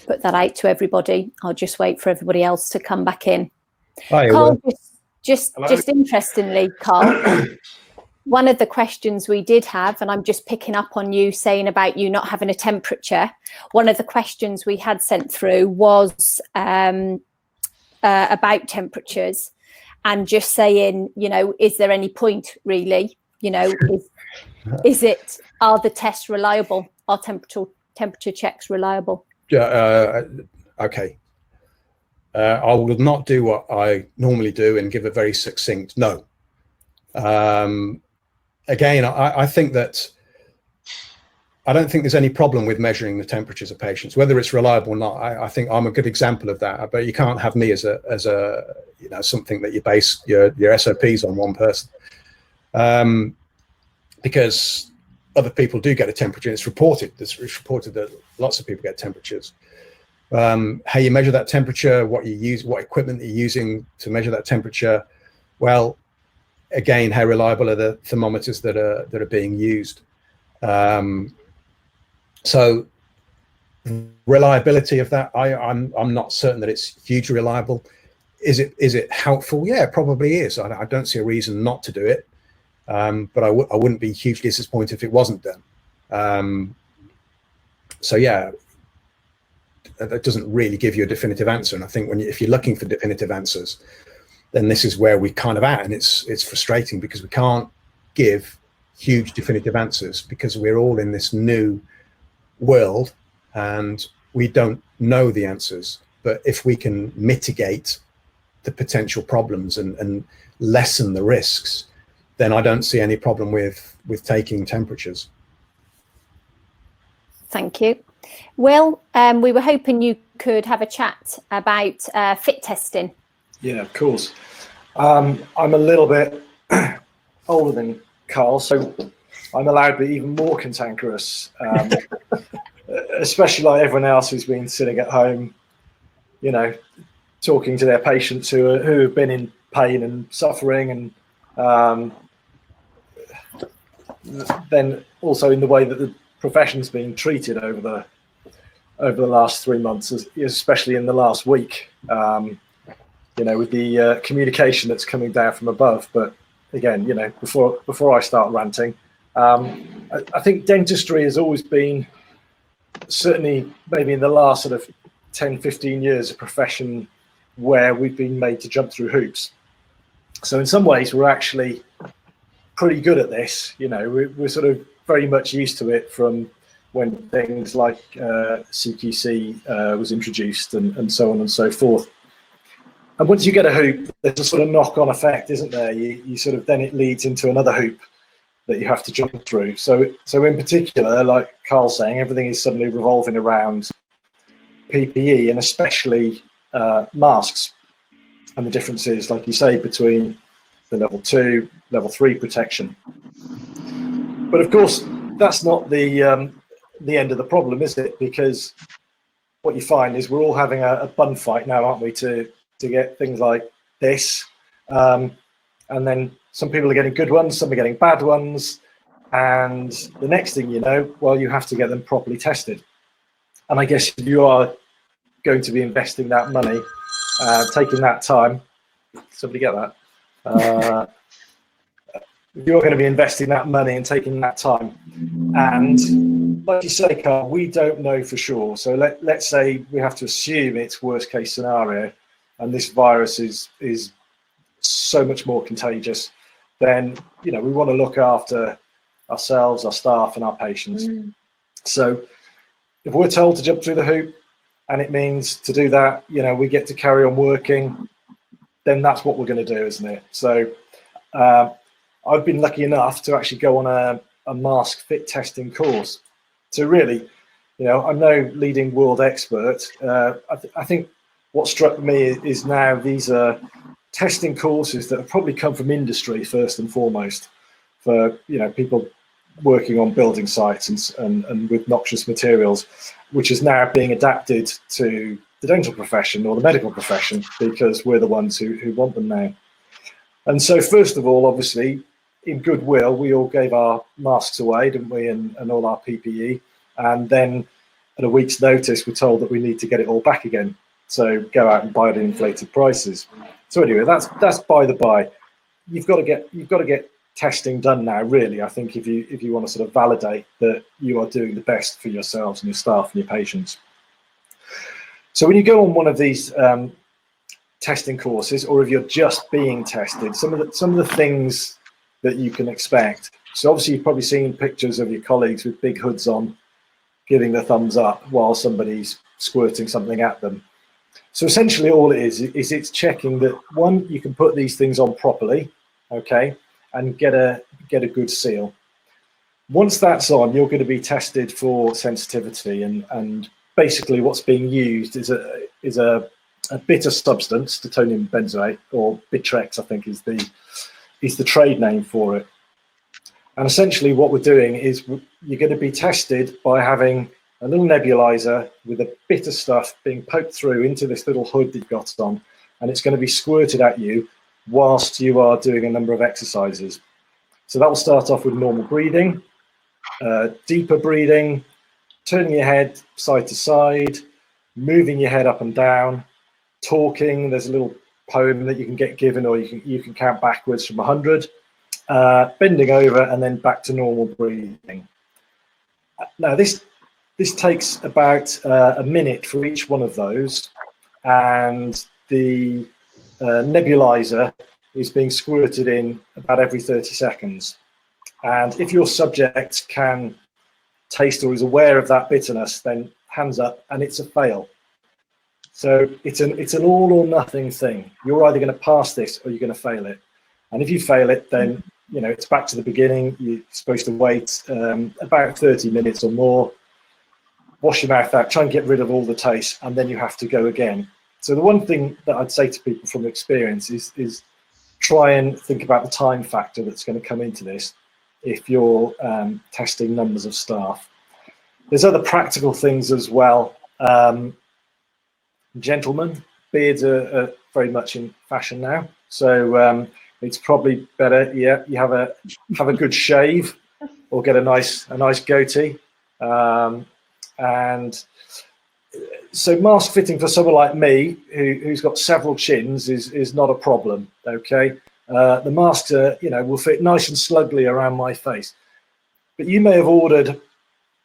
put that out to everybody. I'll just wait for everybody else to come back in. Hi, Carl, just interestingly, Carl, one of the questions we did have, and I'm just picking up on you saying about you not having a temperature, one of the questions we had sent through was about temperatures, and just saying, you know, is there any point really? You know, are the tests reliable? Are temperature checks reliable? Okay. I will not do what I normally do and give a very succinct no. Again, I think that I don't think there's any problem with measuring the temperatures of patients, whether it's reliable or not. I think I'm a good example of that. But you can't have me as a you know, something that you base your SOPs on one person, because other people do get a temperature. It's reported. It's reported that lots of people get temperatures. How you measure that temperature, what you use, what equipment you're using to measure that temperature. Well, again, how reliable are the thermometers that are being used? So reliability of that, I'm not certain that it's hugely reliable. Is it helpful? Yeah, it probably is. I don't see a reason not to do it, but I wouldn't be hugely disappointed if it wasn't done. So yeah, that doesn't really give you a definitive answer. And I think if you're looking for definitive answers, then this is where we're kind of at, and it's frustrating because we can't give huge definitive answers because we're all in this new world and we don't know the answers. But if we can mitigate the potential problems and lessen the risks, then I don't see any problem with taking temperatures. Thank you. Will, we were hoping you could have a chat about fit testing. Yeah, of course. I'm a little bit older than Carl, so I'm allowed to be even more cantankerous, especially like everyone else who's been sitting at home, you know, talking to their patients who have been in pain and suffering, and then also in the way that the profession's been treated over the last 3 months, especially in the last week. You know, with the communication that's coming down from above. But again, you know, before I start ranting, I think dentistry has always been, certainly maybe in the last sort of 10, 15 years, a profession where we've been made to jump through hoops. So in some ways, we're actually pretty good at this. You know, we're sort of very much used to it from when things like CQC was introduced and so on and so forth. And once you get a hoop, there's a sort of knock-on effect, isn't there? You sort of, then it leads into another hoop that you have to jump through. So in particular, like Carl's saying, everything is suddenly revolving around PPE, and especially masks, and the differences, like you say, between the level 2, level 3 protection. But of course, that's not the end of the problem, is it? Because what you find is we're all having a bun fight now, aren't we, to get things like this, and then some people are getting good ones, some are getting bad ones, and the next thing you know, well, you have to get them properly tested. And I guess if you are going to be investing that money, taking that time, somebody get that? If you're going to be investing that money and taking that time, and like you say, Carl, we don't know for sure. So let's say we have to assume it's worst case scenario, and this virus is so much more contagious, then, you know, we want to look after ourselves, our staff, and our patients. So if we're told to jump through the hoop, and it means to do that, you know, we get to carry on working, then that's what we're going to do, isn't it? So I've been lucky enough to actually go on a mask fit testing course. So really, you know, I'm no leading world expert. I think what struck me is now these are testing courses that have probably come from industry first and foremost, for people working on building sites and with noxious materials, which is now being adapted to the dental profession or the medical profession, because we're the ones who want them now. And so first of all, obviously, in goodwill, we all gave our masks away, didn't we, and all our PPE. And then at a week's notice, we're told that we need to get it all back again. So go out and buy it at inflated prices. So anyway, that's by the by. You've got to get testing done now, really. I think if you want to sort of validate that you are doing the best for yourselves and your staff and your patients. So when you go on one of these testing courses, or if you're just being tested, some of the things that you can expect. So obviously you've probably seen pictures of your colleagues with big hoods on, giving the thumbs up while somebody's squirting something at them. So essentially all it is it's checking that, one, you can put these things on properly, okay, and get a good seal. Once that's on, you're going to be tested for sensitivity, and basically what's being used is a bitter substance, titanium benzoate, or Bitrex, I think is the trade name for it. And essentially what we're doing is you're going to be tested by having a little nebulizer with a bitter stuff being poked through into this little hood that you've got on, and it's going to be squirted at you whilst you are doing a number of exercises. So that will start off with normal breathing, deeper breathing, turning your head side to side, moving your head up and down, talking. There's a little poem that you can get given, or you can count backwards from 100, bending over, and then back to normal breathing. Now this takes about a minute for each one of those, and the nebulizer is being squirted in about every 30 seconds. And if your subject can taste or is aware of that bitterness, then hands up, and it's a fail. So it's an all or nothing thing. You're either going to pass this or you're going to fail it. And if you fail it, then it's back to the beginning. You're supposed to wait about 30 minutes or more, wash your mouth out, try and get rid of all the taste, and then you have to go again. So the one thing that I'd say to people from experience is try and think about the time factor that's going to come into this if you're testing numbers of staff. There's other practical things as well. Gentlemen, beards are very much in fashion now, so it's probably better, you have a good shave or get a nice goatee. And so mask fitting for someone like me who's got several chins is not a problem. Okay, the masks will fit nice and snugly around my face, but you may have ordered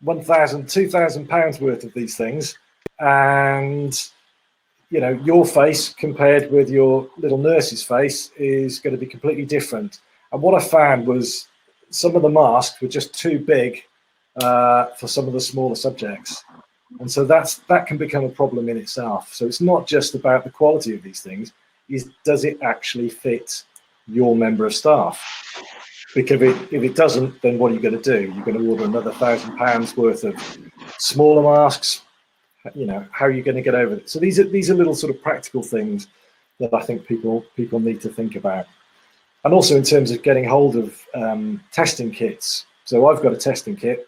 1,000, 2,000 pounds worth of these things, and your face compared with your little nurse's face is going to be completely different. And what I found was some of the masks were just too big for some of the smaller subjects. And so that can become a problem in itself. So it's not just about the quality of these things, does it actually fit your member of staff? Because if it doesn't, then what are you going to do? You're going to order another £1,000 worth of smaller masks. How are you going to get over it? So these are little sort of practical things that I think people need to think about. And also in terms of getting hold of testing kits. So I've got a testing kit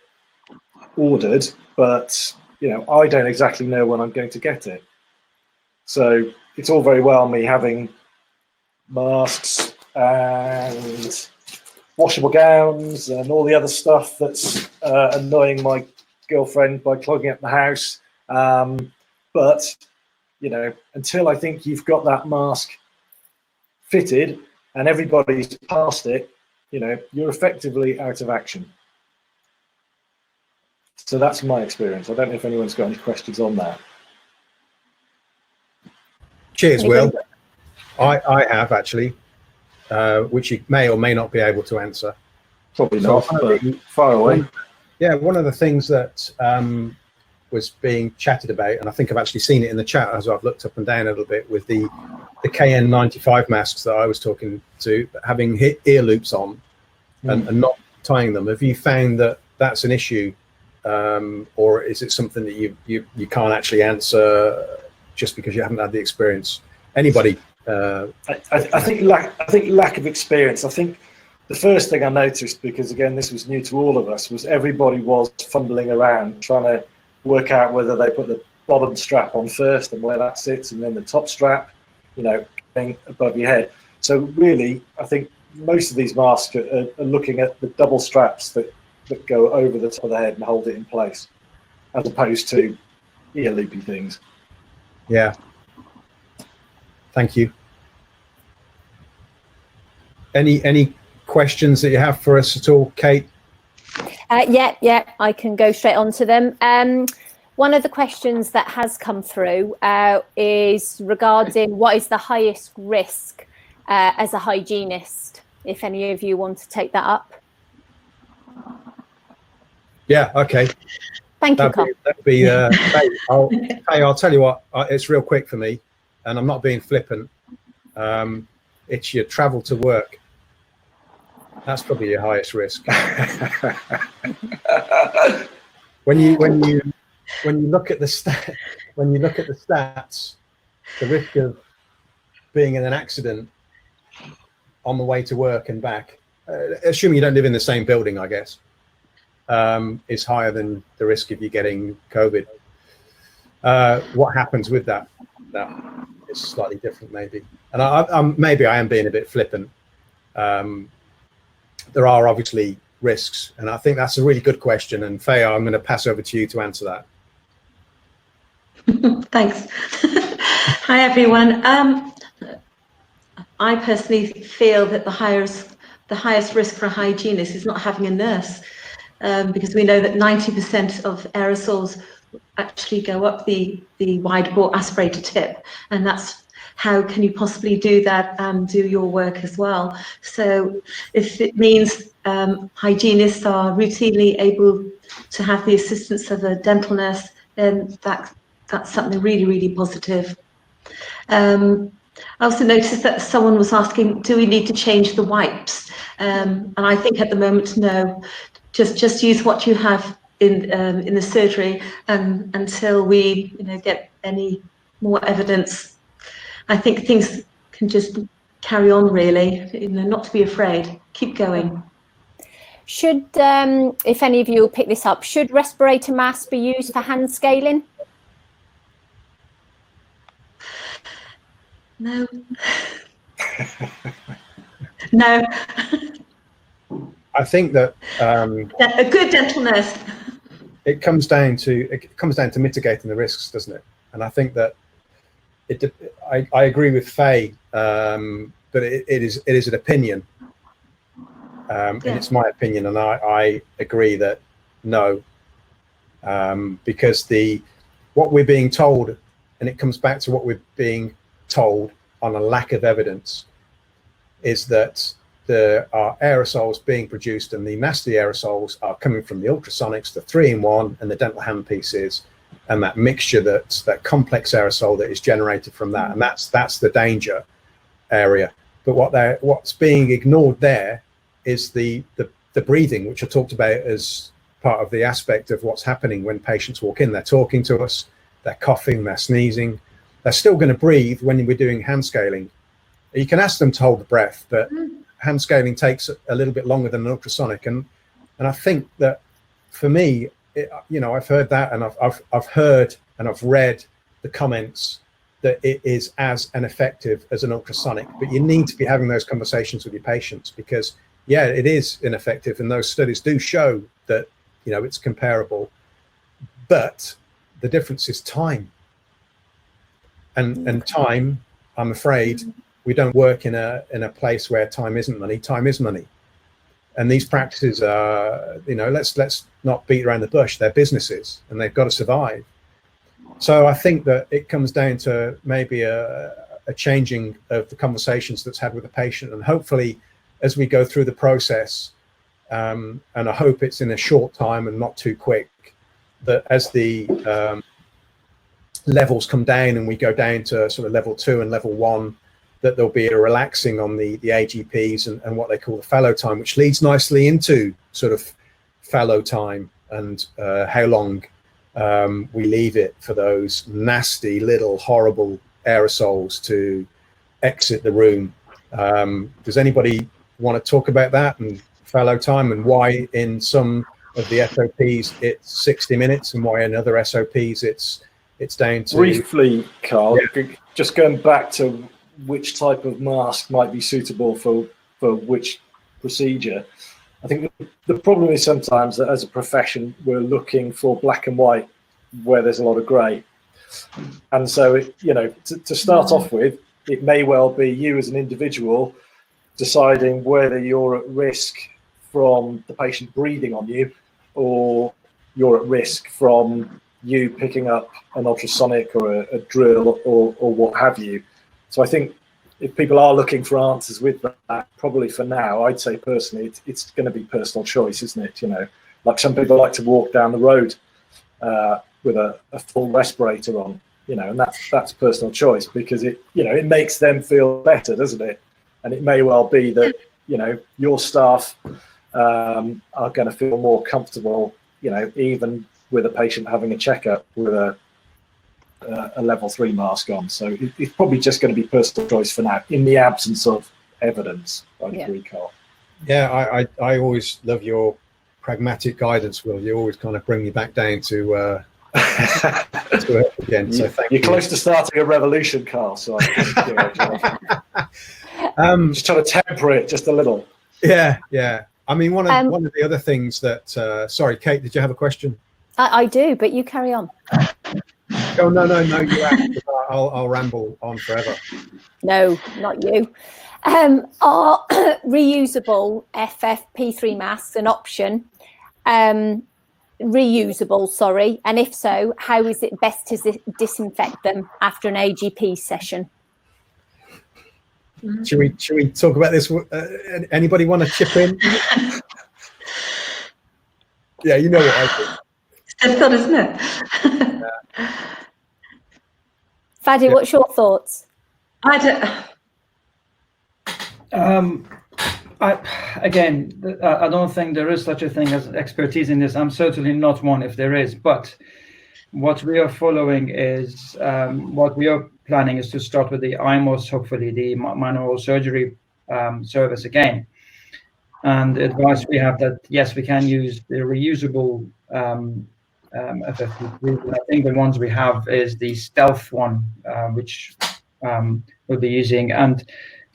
ordered, but I don't exactly know when I'm going to get it. So it's all very well me having masks and washable gowns and all the other stuff that's annoying my girlfriend by clogging up the house. But until I think you've got that mask fitted and everybody's passed it, you're effectively out of action. So that's my experience. I don't know if anyone's got any questions on that. Cheers, Will. I have actually, which you may or may not be able to answer. Probably not, but far away. Yeah, one of the things that was being chatted about, and I think I've actually seen it in the chat as I've looked up and down a little bit, with the KN95 masks that I was talking to, having ear loops on and not tying them. Have you found that that's an issue, or is it something that you can't actually answer just because you haven't had the experience. Anybody? I think lack of experience. I think the first thing I noticed, because again this was new to all of us, was everybody was fumbling around trying to work out whether they put the bottom strap on first and where that sits, and then the top strap, you know, going above your head. So really, I think most of these masks are looking at the double straps that go over the top of the head and hold it in place, as opposed to ear loopy things. Yeah. Thank you. Any questions that you have for us at all, Kate? Yeah, I can go straight on to them. One of the questions that has come through is regarding what is the highest risk as a hygienist, if any of you want to take that up. Yeah, okay. Thank you, Carl. That'd be I'll tell you what, it's real quick for me, and I'm not being flippant. It's your travel to work. That's probably your highest risk. when you look at the stats, the risk of being in an accident on the way to work and back, assuming you don't live in the same building, I guess, is higher than the risk of you getting COVID. What happens with that is slightly different, maybe. And maybe I am being a bit flippant. There are obviously risks, and I think that's a really good question. And Faye, I'm going to pass over to you to answer that. Thanks. Hi, everyone. I personally feel that the highest risk for a hygienist is not having a nurse, because we know that 90% of aerosols actually go up the wide bore aspirator tip, and that's how can you possibly do that and do your work as well. So if it means hygienists are routinely able to have the assistance of a dental nurse, then that's something really, really positive. I also noticed that someone was asking, do we need to change the wipes? And I think at the moment, no. Just use what you have in the surgery until we get any more evidence. I think things can just carry on, really, not to be afraid. Keep going. Should, if any of you will pick this up, should respirator masks be used for hand scaling? No. No. I think that a good dental nurse. It comes down to mitigating the risks, doesn't it? And I think that I agree with Faye, but it is an opinion, and it's my opinion, and I agree that no, because what we're being told, and it comes back to what we're being told on a lack of evidence, is that there are aerosols being produced, and the nasty aerosols are coming from the ultrasonics, the 3-in-1 and the dental handpieces, and that mixture, that complex aerosol that is generated from that, and that's the danger area. But what's being ignored there is the breathing, which I talked about as part of the aspect of what's happening when patients walk in. They're talking to us, they're coughing, they're sneezing. They're still going to breathe when we're doing hand scaling. You can ask them to hold the breath, but hand scaling takes a little bit longer than an ultrasonic. And I think that for me, I've heard that, and I've heard and I've read the comments that it is as ineffective as an ultrasonic. But you need to be having those conversations with your patients, because it is ineffective, and those studies do show that it's comparable. But the difference is time. And time, I'm afraid, we don't work in a place where time isn't money. Time is money. And these practices are, let's not beat around the bush. They're businesses, and they've got to survive. So I think that it comes down to maybe a changing of the conversations that's had with the patient, and hopefully as we go through the process, and I hope it's in a short time and not too quick, that as the levels come down and we go down to sort of level 2 and level 1, that there'll be a relaxing on the AGPs and what they call the fallow time, which leads nicely into sort of fallow time and how long we leave it for those nasty little horrible aerosols to exit the room. Does anybody want to talk about that and fallow time, and why in some of the SOPs it's 60 minutes and why in other SOPs it's down to... Briefly, Carl, Yeah. just going back to which type of mask might be suitable for which procedure. I think the problem is sometimes that as a profession, we're looking for black and white where there's a lot of grey. And so, to start off with, it may well be you as an individual deciding whether you're at risk from the patient breathing on you, or you're at risk from you picking up an ultrasonic or a drill or what have you. So I think if people are looking for answers with that, probably for now, I'd say personally, it's going to be personal choice, isn't it? Like some people like to walk down the road with a full respirator on, and that's personal choice, because it makes them feel better, doesn't it? And it may well be that, your staff are going to feel more comfortable, even with a patient having a checkup with a level 3 mask on. So it's probably just going to be personal choice for now, in the absence of evidence, I'd agree, Carl. Yeah, I always love your pragmatic guidance, Will. You always kind of bring me back down to earth again. So thank you. You're close to starting a revolution, Carl. So I'm just trying to temper it just a little. Yeah. I mean, one of the other things that sorry, Kate, did you have a question? I do, but you carry on. Oh no, you asked. I'll ramble on forever. No, not you. Are reusable FFP3 masks an option? Reusable, sorry. And if so, how is it best to disinfect them after an AGP session? Should we talk about this? Anybody want to chip in? Yeah, you know what I think. It's difficult, isn't it? Fadi, what's your thoughts? I don't think there is such a thing as expertise in this. I'm certainly not one if there is, but what we are following is what we are planning is to start with the IMOS, hopefully the manual surgery service again. And the advice we have that, yes, we can use the reusable FFP3. I think the ones we have is the stealth one, which we'll be using. And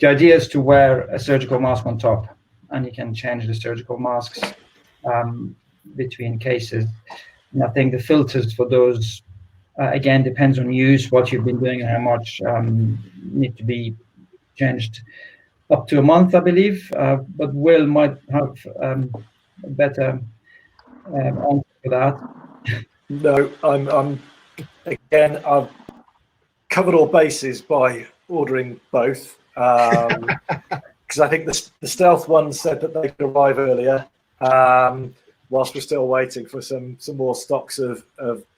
the idea is to wear a surgical mask on top, and you can change the surgical masks between cases. And I think the filters for those, again, depends on use, what you've been doing and how much need to be changed up to a month, I believe. But Will might have a better answer for that. No, I've covered all bases by ordering both. Because I think the stealth one said that they could arrive earlier, whilst we're still waiting for some more stocks of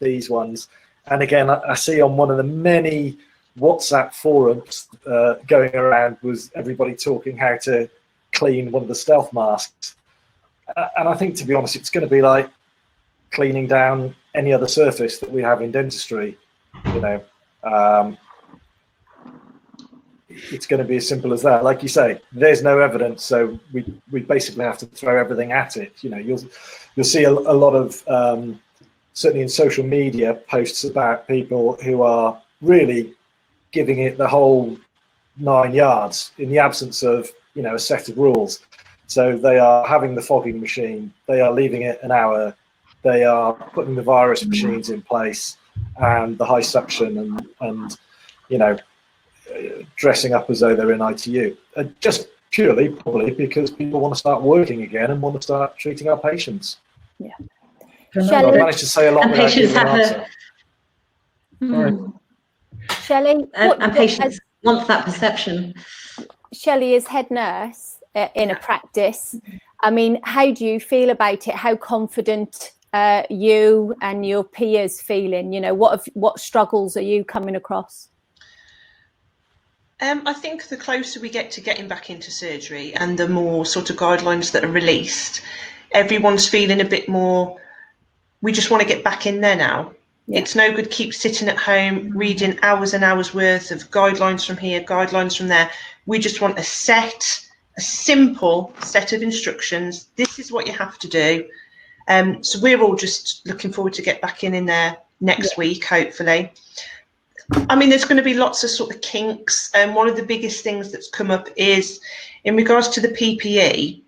these ones. And again, I see on one of the many WhatsApp forums going around was everybody talking how to clean one of the stealth masks. And I think, to be honest, it's going to be like cleaning down any other surface that we have in dentistry. It's going to be as simple as that. Like you say, there's no evidence, so we basically have to throw everything at it. You'll see a lot of certainly in social media posts about people who are really giving it the whole 9 yards in the absence of a set of rules. So they are having the fogging machine, they are leaving it an hour, they are putting the virus machines in place and the high suction and dressing up as though they're in ITU, just purely probably because people want to start working again and want to start treating our patients. Yeah. I managed to say a lot. And patients have Shelley, and patients want that perception. Shelley, as head nurse in a practice, I mean, how do you feel about it? How confident you and your peers feeling? What struggles are you coming across? I think the closer we get to getting back into surgery and the more sort of guidelines that are released, everyone's feeling a bit more we just want to get back in there now. Yeah. It's no good keep sitting at home reading hours and hours worth of guidelines from here, guidelines from there. We just want a simple set of instructions. This is what you have to do. So we're all just looking forward to get back in there next week, hopefully. I mean, there's going to be lots of sort of kinks. And one of the biggest things that's come up is in regards to the PPE,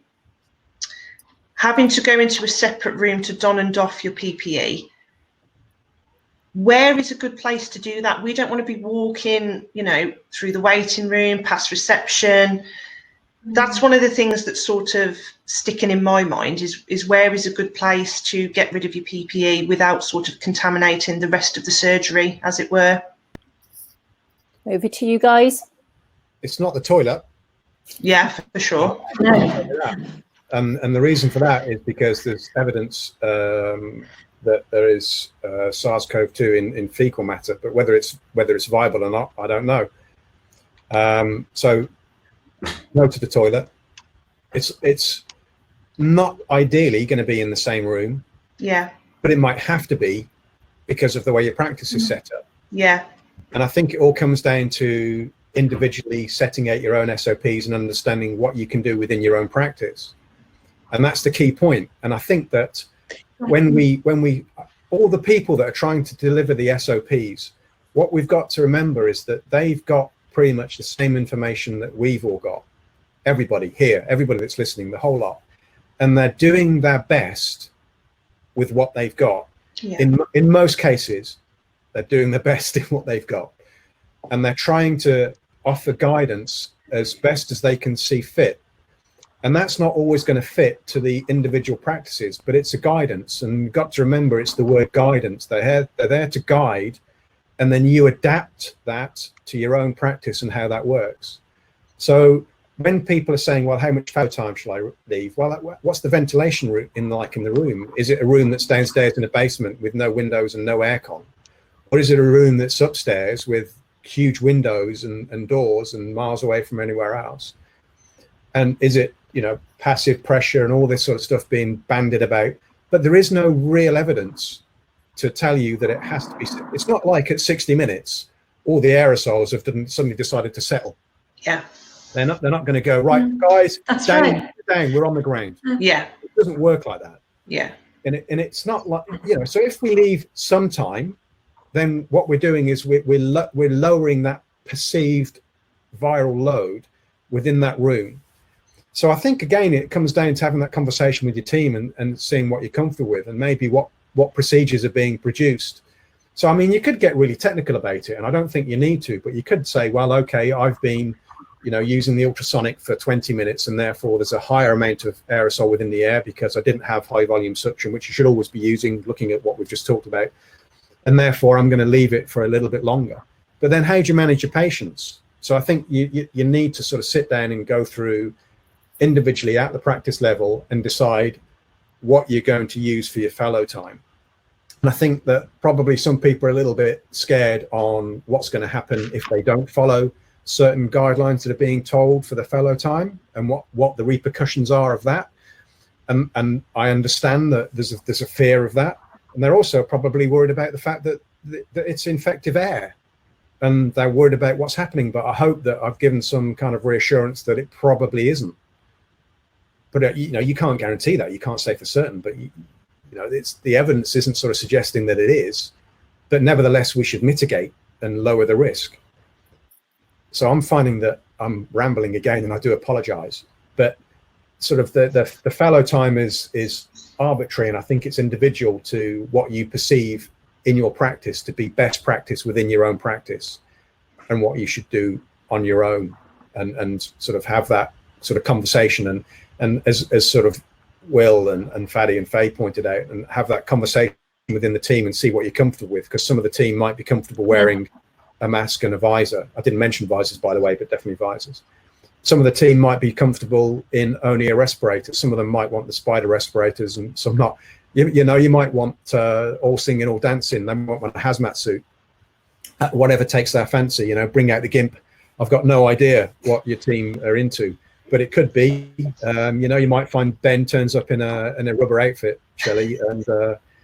having to go into a separate room to don and doff your PPE. Where is a good place to do that? We don't want to be walking, you know, through the waiting room, past reception. That's one of the things that's sort of sticking in my mind is where is a good place to get rid of your PPE without sort of contaminating the rest of the surgery, as it were. Over to you guys. It's not the toilet. Yeah, for sure. And the reason for that is because there's evidence that there is SARS-CoV-2 in fecal matter, but whether it's viable or not, I don't know. So no to the toilet. It's not ideally going to be in the same room. Yeah. But it might have to be because of the way your practice is set up. Yeah. And I think it all comes down to individually setting out your own SOPs and understanding what you can do within your own practice. And that's the key point. And I think that when we all the people that are trying to deliver the SOPs, what we've got to remember is that they've got pretty much the same information that we've all got. Everybody here, everybody that's listening, the whole lot. And they're doing their best with what they've got. Yeah. In most cases, they're doing the best in what they've got. And they're trying to offer guidance as best as they can see fit. And that's not always going to fit to the individual practices, but it's a guidance. And you've got to remember, it's the word guidance. They're there to guide, and then you adapt that to your own practice and how that works. So when people are saying, well, how much fallow time shall I leave? Well, what's the ventilation route in the room? Is it a room that's downstairs in a basement with no windows and no aircon? Or is it a room that's upstairs with huge windows and doors and miles away from anywhere else? And is it, you know, passive pressure and all this sort of stuff being bandied about? But there is no real evidence to tell you that it has to be. It's not like at 60 minutes, all the aerosols have suddenly decided to settle. Yeah. They're not going to go, right, guys, That's down, right. down, we're on the ground. Yeah. It doesn't work like that. Yeah. And it's not like, you know, so if we leave some time, then what we're doing is we're lowering that perceived viral load within that room. So I think, again, it comes down to having that conversation with your team and seeing what you're comfortable with and maybe what procedures are being produced. So, I mean, you could get really technical about it, and I don't think you need to, but you could say, well, okay, I've been, you know, using the ultrasonic for 20 minutes, and therefore there's a higher amount of aerosol within the air because I didn't have high volume suction, which you should always be using, looking at what we've just talked about. And therefore I'm going to leave it for a little bit longer. But then how do you manage your patients? So I think you need to sort of sit down and go through individually at the practice level and decide what you're going to use for your fallow time. And I think that probably some people are a little bit scared on what's going to happen if they don't follow certain guidelines that are being told for the fallow time and what the repercussions are of that. And I understand that there's a fear of that. And they're also probably worried about the fact that it's infective air, and they're worried about what's happening. But I hope that I've given some kind of reassurance that it probably isn't. But you know, you can't guarantee that. You can't say for certain. But you know, it's the evidence isn't sort of suggesting that it is. But nevertheless, we should mitigate and lower the risk. So I'm finding that I'm rambling again, and I do apologise. But sort of the fallow time is arbitrary, and I think it's individual to what you perceive in your practice to be best practice within your own practice, and what you should do on your own, and sort of have that sort of conversation and as sort of Will and Fadi and Faye pointed out, and have that conversation within the team and see what you're comfortable with, because some of the team might be comfortable wearing a mask and a visor. I didn't mention visors, by the way, but definitely visors. Some of the team might be comfortable in only a respirator. Some of them might want the spider respirators, and some not. You know, you might want all singing, all dancing. They might want a hazmat suit. Whatever takes their fancy. You know, bring out the GIMP. I've got no idea what your team are into, but it could be. You know, you might find Ben turns up in a rubber outfit, Shelley, and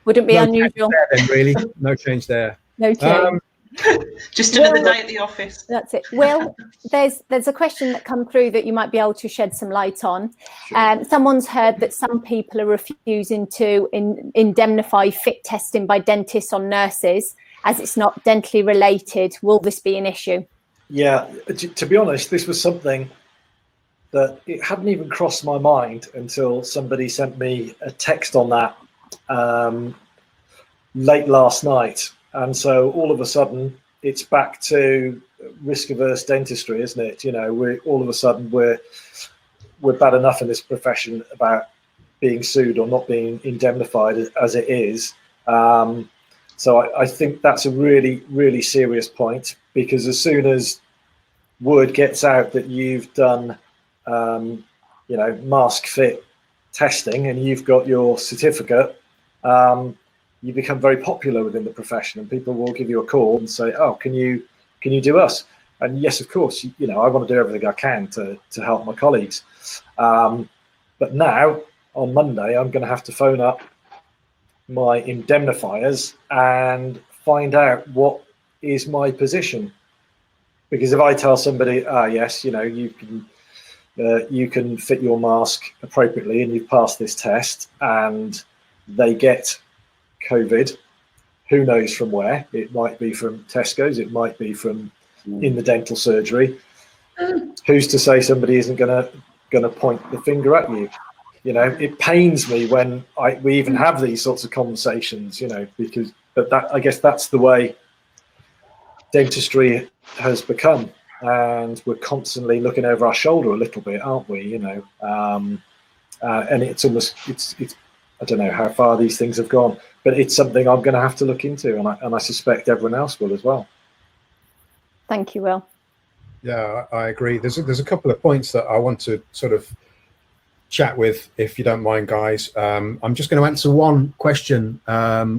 Wouldn't be No unusual. change there then, really. No change there. No change. Just another day at the office. That's it. Well, there's a question that come through that you might be able to shed some light on. Someone's heard that some people are refusing to indemnify fit testing by dentists on nurses as it's not dentally related. Will this be an issue? Yeah, to be honest, this was something that it hadn't even crossed my mind until somebody sent me a text on that late last night. And so all of a sudden it's back to risk averse dentistry, isn't it? You know, we're bad enough in this profession about being sued or not being indemnified as it is. So I think that's a really, really serious point, because as soon as word gets out that you've done, you know, mask fit testing and you've got your certificate, you become very popular within the profession, and people will give you a call and say, "Oh, can you do us?" And yes, of course, you know, I want to do everything I can to help my colleagues. But now on Monday, I'm going to have to phone up my indemnifiers and find out what is my position. Because if I tell somebody, yes, you know, you can fit your mask appropriately and you've passed this test, and they get COVID, who knows from where? It might be from Tesco's, it might be from in the dental surgery. Who's to say somebody isn't gonna point the finger at you? You know, it pains me when we even have these sorts of conversations, you know, but I guess that's the way dentistry has become, and we're constantly looking over our shoulder a little bit, aren't we? You know, and it's I don't know how far these things have gone, but it's something I'm going to have to look into, and I suspect everyone else will as well. Thank you, Will. Yeah, I agree. There's a couple of points that I want to sort of chat with, if you don't mind, guys. I'm just going to answer one question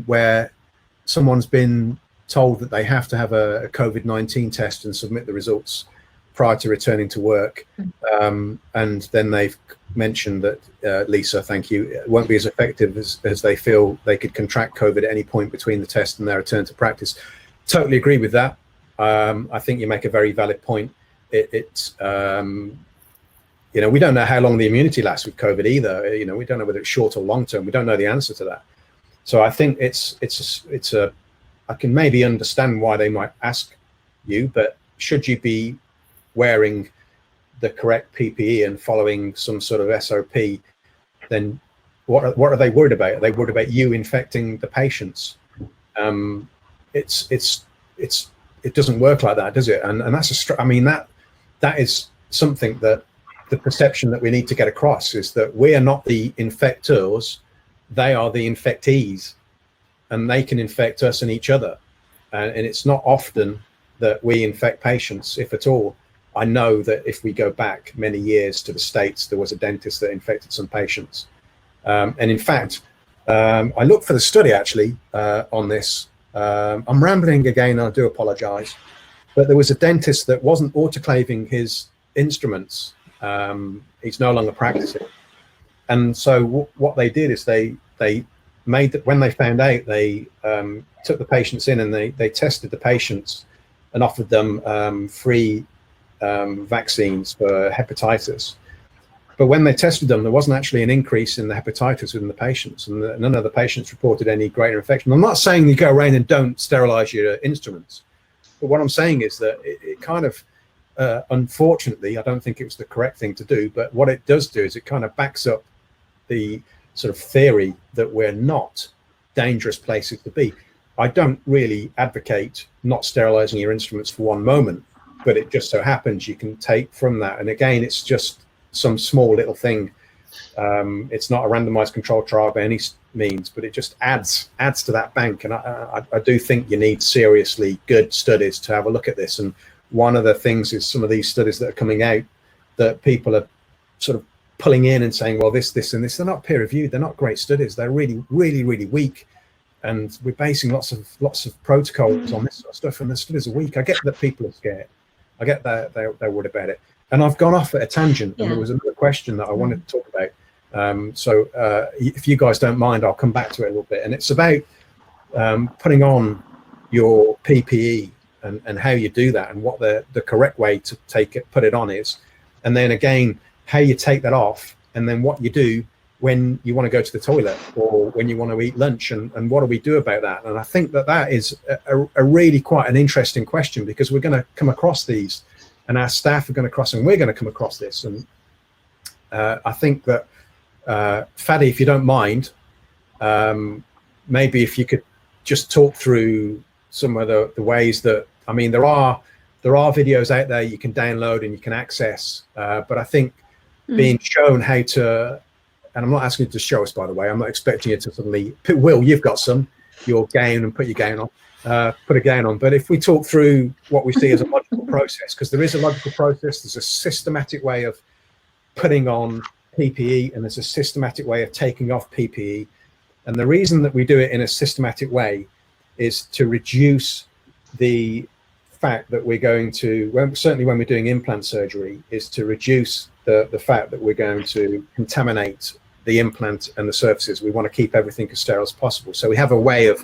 where someone's been told that they have to have a COVID-19 test and submit the results prior to returning to work, and then they've mentioned that Lisa, thank you, it won't be as effective as they feel they could contract COVID at any point between the test and their return to practice. Totally agree with that. I think you make a very valid point. It's you know, we don't know how long the immunity lasts with COVID either. You know, we don't know whether it's short or long term. We don't know the answer to that. So I think I can maybe understand why they might ask you, but should you be wearing the correct PPE and following some sort of SOP, then what are they worried about? Are they worried about you infecting the patients? It doesn't work like that, does it? And I mean, that is something that the perception that we need to get across is that we are not the infectors, they are the infectees, and they can infect us and each other. And it's not often that we infect patients, if at all. I know that if we go back many years to the States, there was a dentist that infected some patients. And in fact, I looked for the study actually on this. I'm rambling again, I do apologize. But there was a dentist that wasn't autoclaving his instruments. He's no longer practicing. And so what they did is they made that when they found out, they took the patients in and they tested the patients and offered them free vaccines for hepatitis. But when they tested them, there wasn't actually an increase in the hepatitis within the patients, and none of the patients reported any greater infection. I'm not saying you go around and don't sterilize your instruments, but what I'm saying is that it kind of, unfortunately, I don't think it was the correct thing to do, but what it does do is it kind of backs up the sort of theory that we're not dangerous places to be. I don't really advocate not sterilizing your instruments for one moment, but it just so happens you can take from that. And again, it's just some small little thing. It's not a randomized controlled trial by any means, but it just adds to that bank. And I do think you need seriously good studies to have a look at this. And one of the things is some of these studies that are coming out that people are sort of pulling in and saying, well, this and this, they're not peer reviewed. They're not great studies. They're really, really, really weak. And we're basing lots of protocols on this sort of stuff, and the studies are weak. I get that people are scared. I get that they're worried about it. And I've gone off at a tangent, and there was another question that I wanted to talk about. So if you guys don't mind, I'll come back to it a little bit. And it's about putting on your PPE and how you do that, and what the correct way to put it on is. And then again, how you take that off, and then what you do when you want to go to the toilet or when you want to eat lunch, and what do we do about that? And I think that is a really quite an interesting question, because we're going to come across these, and our staff are going to cross, and we're going to come across this. And I think that Fadi, if you don't mind, maybe if you could just talk through some of the ways that, I mean, there are videos out there you can download and you can access, but I think being shown how to, and I'm not asking you to show us, by the way, I'm not expecting you to suddenly, Will, you've got your gown, and put your gown on, put a gown on. But if we talk through what we see as a logical process, because there is a logical process, there's a systematic way of putting on PPE, and there's a systematic way of taking off PPE. And the reason that we do it in a systematic way is to reduce the fact that we're going to, certainly when we're doing implant surgery, is to reduce the fact that we're going to contaminate the implant and the surfaces. We want to keep everything as sterile as possible. So we have a way of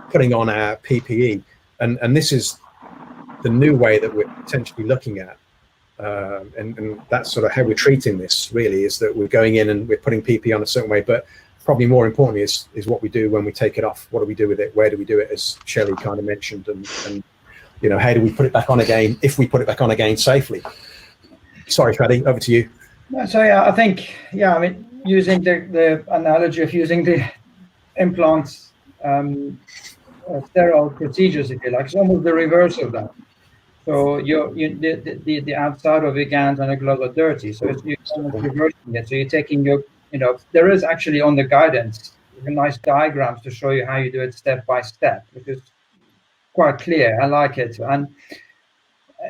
putting on our PPE, and this is the new way that we're potentially looking at. And that's sort of how we're treating this, really, is that we're going in and we're putting PPE on a certain way, but probably more importantly is what we do when we take it off. What do we do with it? Where do we do it, as Shelley kind of mentioned, and you know, how do we put it back on again, if we put it back on again safely? Sorry, Fadi, over to you. So yeah, I think, I mean, using the analogy of using the implants, sterile procedures, if you like, it's almost the reverse of that. So the outside of your gowns and the gloves are dirty, so you're almost reversing it. So you're taking your, there is actually on the guidance nice diagrams to show you how you do it step by step, which is quite clear. I like it. And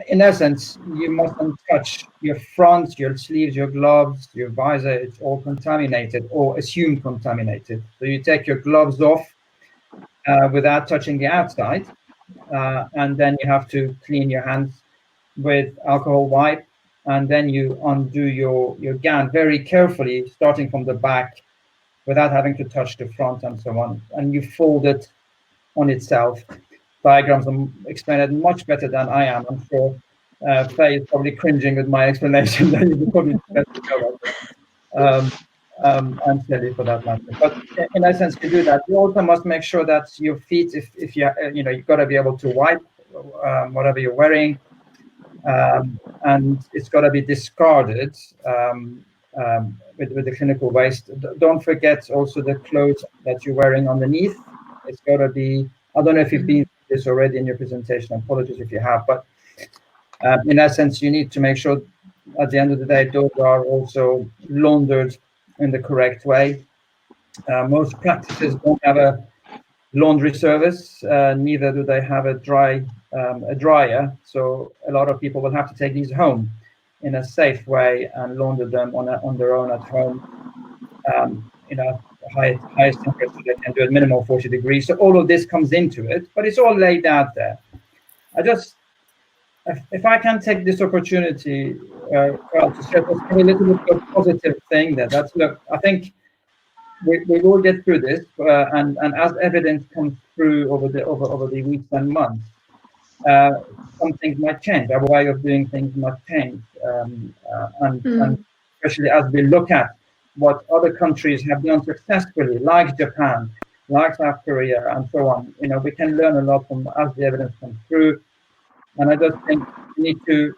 in essence, you mustn't touch your front, your sleeves, your gloves, your visor. It's all contaminated or assumed contaminated. So you take your gloves off without touching the outside, and then you have to clean your hands with alcohol wipe, and then you undo your gown very carefully, starting from the back, without having to touch the front and so on. And you fold it on itself. Diagrams explain it much better than I am. I'm sure Faye is probably cringing with my explanation. That you probably better go and Shelley for that matter. But in essence, to do that, you also must make sure that your feet, if you've got to be able to wipe whatever you're wearing, and it's got to be discarded with the clinical waste. Don't forget also the clothes that you're wearing underneath. It's got to be, I don't know if you've been through this already in your presentation, apologies if you have, but in essence, you need to make sure at the end of the day, those are also laundered in the correct way. Most practices don't have a laundry service, neither do they have a dryer. So a lot of people will have to take these home in a safe way and launder them on their own at home. Highest temperature they can do at minimum 40 degrees. So all of this comes into it, but it's all laid out there. If I can take this opportunity, to share a little bit of a positive thing there. Look, I think we will get through this, and as evidence comes through over the weeks and months, some things might change. Our way of doing things might change, and especially as we look at what other countries have done successfully, like Japan, like South Korea, and so on. We can learn a lot from as the evidence comes through. And I just think we need to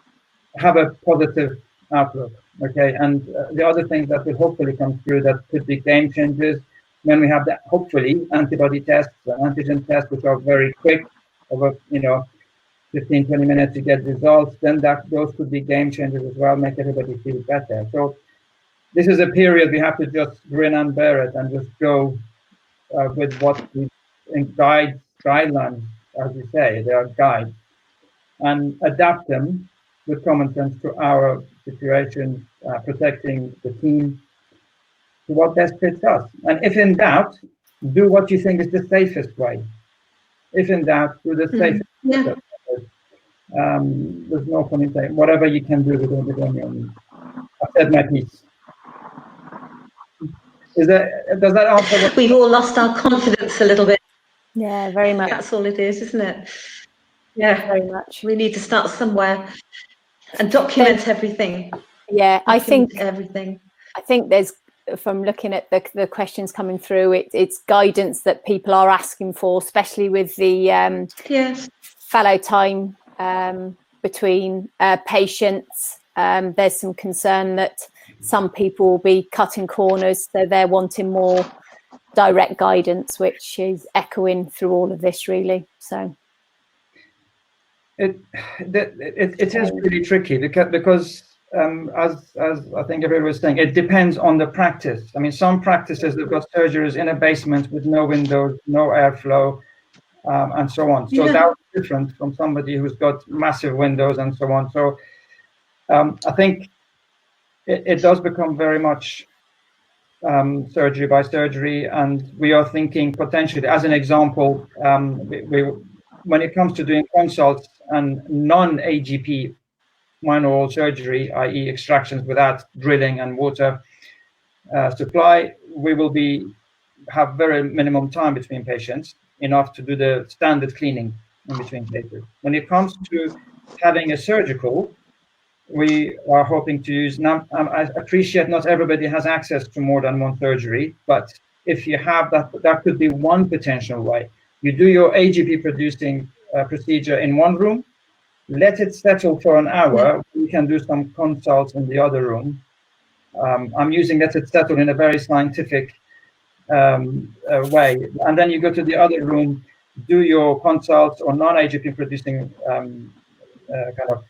have a positive outlook, okay? And the other things that will hopefully come through that could be game changers when we have that, hopefully, antibody tests and antigen tests, which are very quick, over 15, 20 minutes to get results, then those could be game changers as well, make everybody feel better. So this is a period we have to just grin and bear it and just go with what we guidelines, as we say, they are guides, and adapt them with common sense to our situation, protecting the team to what best fits us. And if in doubt, do what you think is the safest way. If in doubt, do the safest way. There's no point in saying whatever you can do with your own. I've said my piece. does that answer what? We've all lost our confidence a little bit. Yeah, very much. That's all it is, isn't it? Yeah, Very much. we need to start somewhere and document everything. Yeah, I think everything. I think there's, from looking at the questions coming through, it's guidance that people are asking for, especially with the fallow time between patients. There's some concern that some people will be cutting corners, so they're wanting more direct guidance, which is echoing through all of this, really. So it is really tricky because as I think everyone was saying, it depends on the practice. I mean, some practices have got surgeries in a basement with no windows, no airflow, and so on. So that's different from somebody who's got massive windows and so on. So I think it does become very much surgery by surgery, and we are thinking potentially, as an example, when it comes to doing consults and non-AGP minor oral surgery, i.e. extractions without drilling and water supply, we will have very minimum time between patients, enough to do the standard cleaning in between cases. When it comes to having a surgical, we are hoping to use, I appreciate not everybody has access to more than one surgery, but if you have that could be one potential way. You do your AGP producing procedure in one room, let it settle for an hour. We can do some consults in the other room. I'm using let it settle in a very scientific way. And then you go to the other room, do your consults or non-AGP producing kind of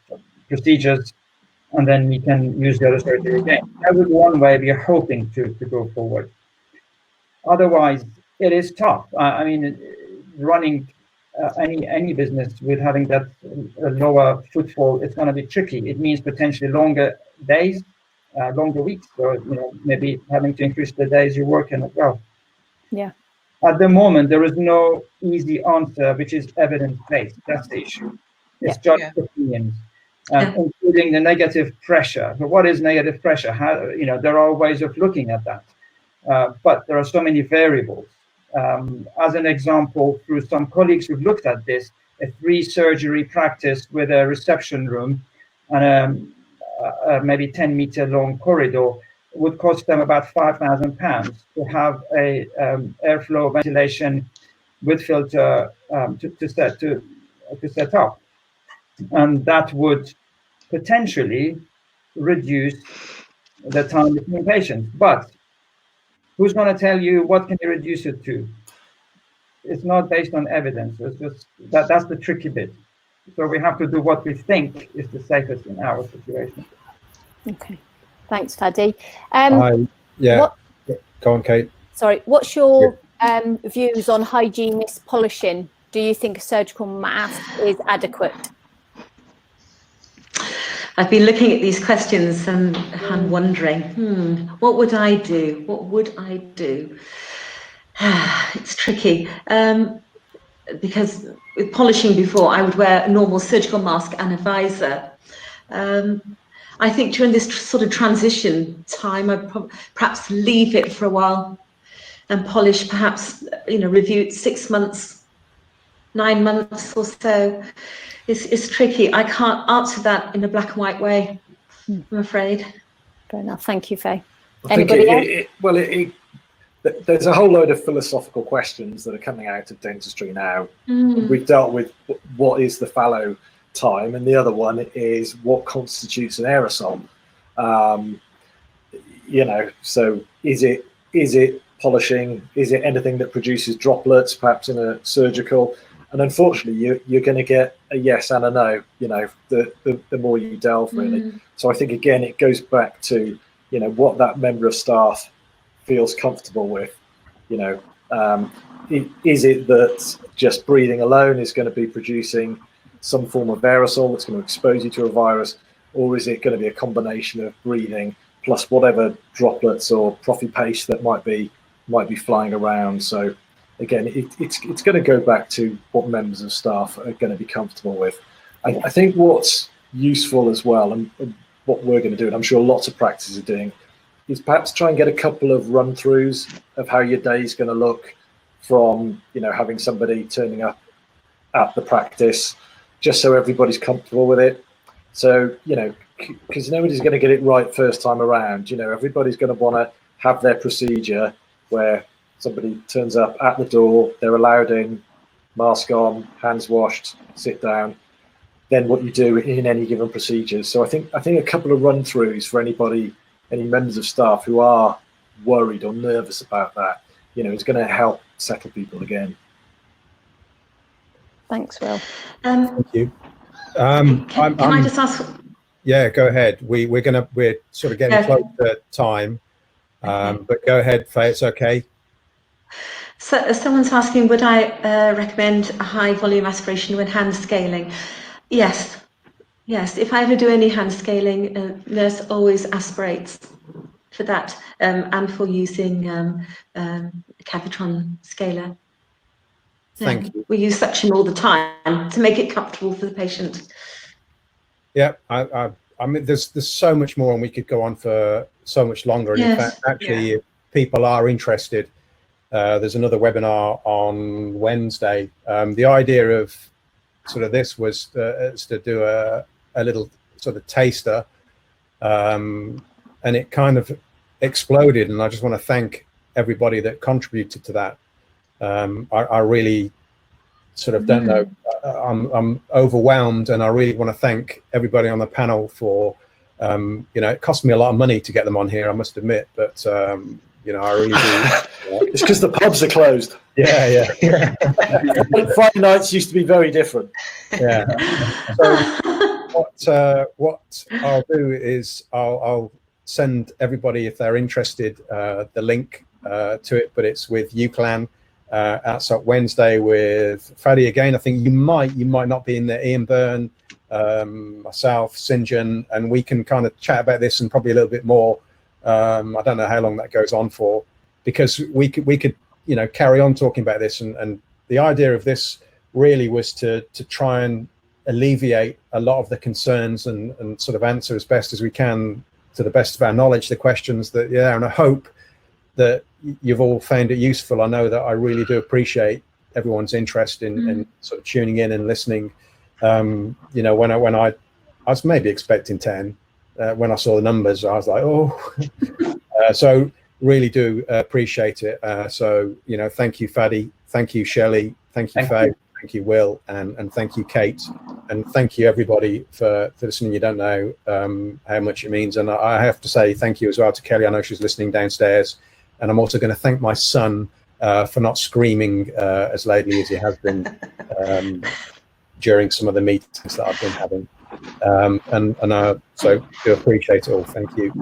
procedures, and then you can use the other surgery again. That would one way we are hoping to go forward. Otherwise, it is tough. I mean, running any business with having that lower footfall, it's going to be tricky. It means potentially longer days, longer weeks, or maybe having to increase the days you work in as well. Yeah. At the moment, there is no easy answer, which is evidence-based. That's the issue. It's just opinions, including the negative pressure. But what is negative pressure? How, there are ways of looking at that, but there are so many variables. As an example, through some colleagues who've looked at this, a 3-surgery practice with a reception room and a maybe 10-meter long corridor would cost them about £5,000 to have a airflow ventilation with filter to set up, and that would potentially reduce the time between patients. But who's going to tell you what can you reduce it to? It's not based on evidence. It's just that's the tricky bit. So we have to do what we think is the safest in our situation. Okay, thanks, Fadi. Go on, Kate. Sorry, what's your views on hygienist polishing? Do you think a surgical mask is adequate? I've been looking at these questions and wondering, what would I do? What would I do? It's tricky because with polishing before, I would wear a normal surgical mask and a visor. I think during this sort of transition time, I'd perhaps leave it for a while and polish, perhaps, review it 6 months, 9 months or so. It's tricky. I can't answer that in a black and white way, I'm afraid. Fair enough. Thank you, Faye. Anybody else? There's a whole load of philosophical questions that are coming out of dentistry now. We've dealt with what is the fallow time, and the other one is what constitutes an aerosol. So is it polishing? Is it anything that produces droplets, perhaps in a surgical? And unfortunately, you're going to get a yes and a no. The more you delve, really. So I think again, it goes back to what that member of staff feels comfortable with. Is it that just breathing alone is going to be producing some form of aerosol that's going to expose you to a virus, or is it going to be a combination of breathing plus whatever droplets or prophy paste that might be flying around? So again, it's going to go back to what members of staff are going to be comfortable with. I think what's useful as well, and what we're going to do, and I'm sure lots of practices are doing, is perhaps try and get a couple of run-throughs of how your day is going to look from, you know, having somebody turning up at the practice, just so everybody's comfortable with it. So, you know, because nobody's going to get it right first time around. You know, everybody's going to want to have their procedure where somebody turns up at the door, they're allowed in, mask on, hands washed, sit down, then what you do in any given procedure. So I think a couple of run-throughs for anybody, any members of staff who are worried or nervous about that, you know, is going to help settle people again. Thanks, Will. Thank you. Can I just ask? Yeah, go ahead. We're sort of getting close to time, but go ahead, Faye. It's okay. So someone's asking, would I recommend a high volume aspiration when hand scaling? Yes. If I ever do any hand scaling, a nurse always aspirates for that, and for using Cavitron scaler. Thank you. We use suction all the time to make it comfortable for the patient. Yeah, I mean, there's so much more, and we could go on for so much longer. And in fact, actually, if people are interested, there's another webinar on Wednesday. The idea of sort of this was to do a little sort of taster, and it kind of exploded. And I just want to thank everybody that contributed to that. I really sort of don't know. I'm overwhelmed, and I really want to thank everybody on the panel for, you know, it cost me a lot of money to get them on here, I must admit, but you know, I really do. It's because the pubs are closed. Yeah. Friday nights used to be very different. Yeah. So what I'll do is I'll send everybody, if they're interested, the link to it, but it's with UCLAN. Outside Wednesday with Fadi again. I think you might not be in there. Ian Byrne, myself, St John, and we can kind of chat about this and probably a little bit more. I don't know how long that goes on for, because we could you know, carry on talking about this, and the idea of this really was to try and alleviate a lot of the concerns and sort of answer as best as we can, to the best of our knowledge, the questions that and I hope that you've all found it useful. I know that I really do appreciate everyone's interest in sort of tuning in and listening. You know, when I was maybe expecting 10, when I saw the numbers, I was like, oh. So really do appreciate it. So, you know, thank you, Fadi. Thank you, Shelley. Thank you, Faye. Thank you, Will. And thank you, Kate. And thank you, everybody, for listening. You don't know how much it means. And I have to say thank you as well to Kelly. I know she's listening downstairs. And I'm also going to thank my son for not screaming as loudly as he has been during some of the meetings that I've been having. So do appreciate it all. Thank you.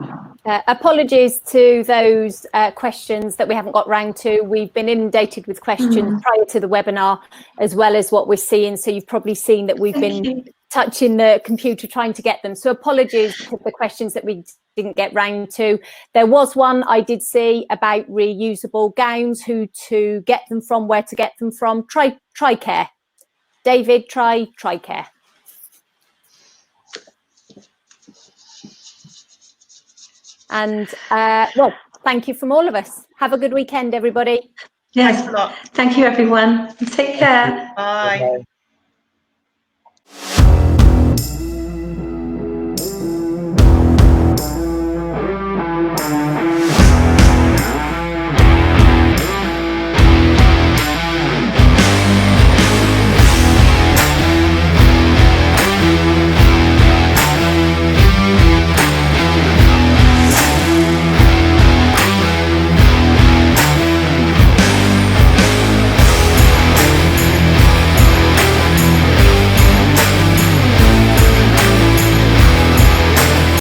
Apologies to those questions that we haven't got round to. We've been inundated with questions prior to the webinar, as well as what we're seeing. So you've probably seen that we've been touching the computer trying to get them. So apologies for the questions that we didn't get round to. There was one I did see about reusable gowns, who to get them from, where to get them from. TRICARE. David, try TRICARE. And well, thank you from all of us. Have a good weekend, everybody. Yes. Thanks a lot. Thank you, everyone. Take care. Bye. Bye.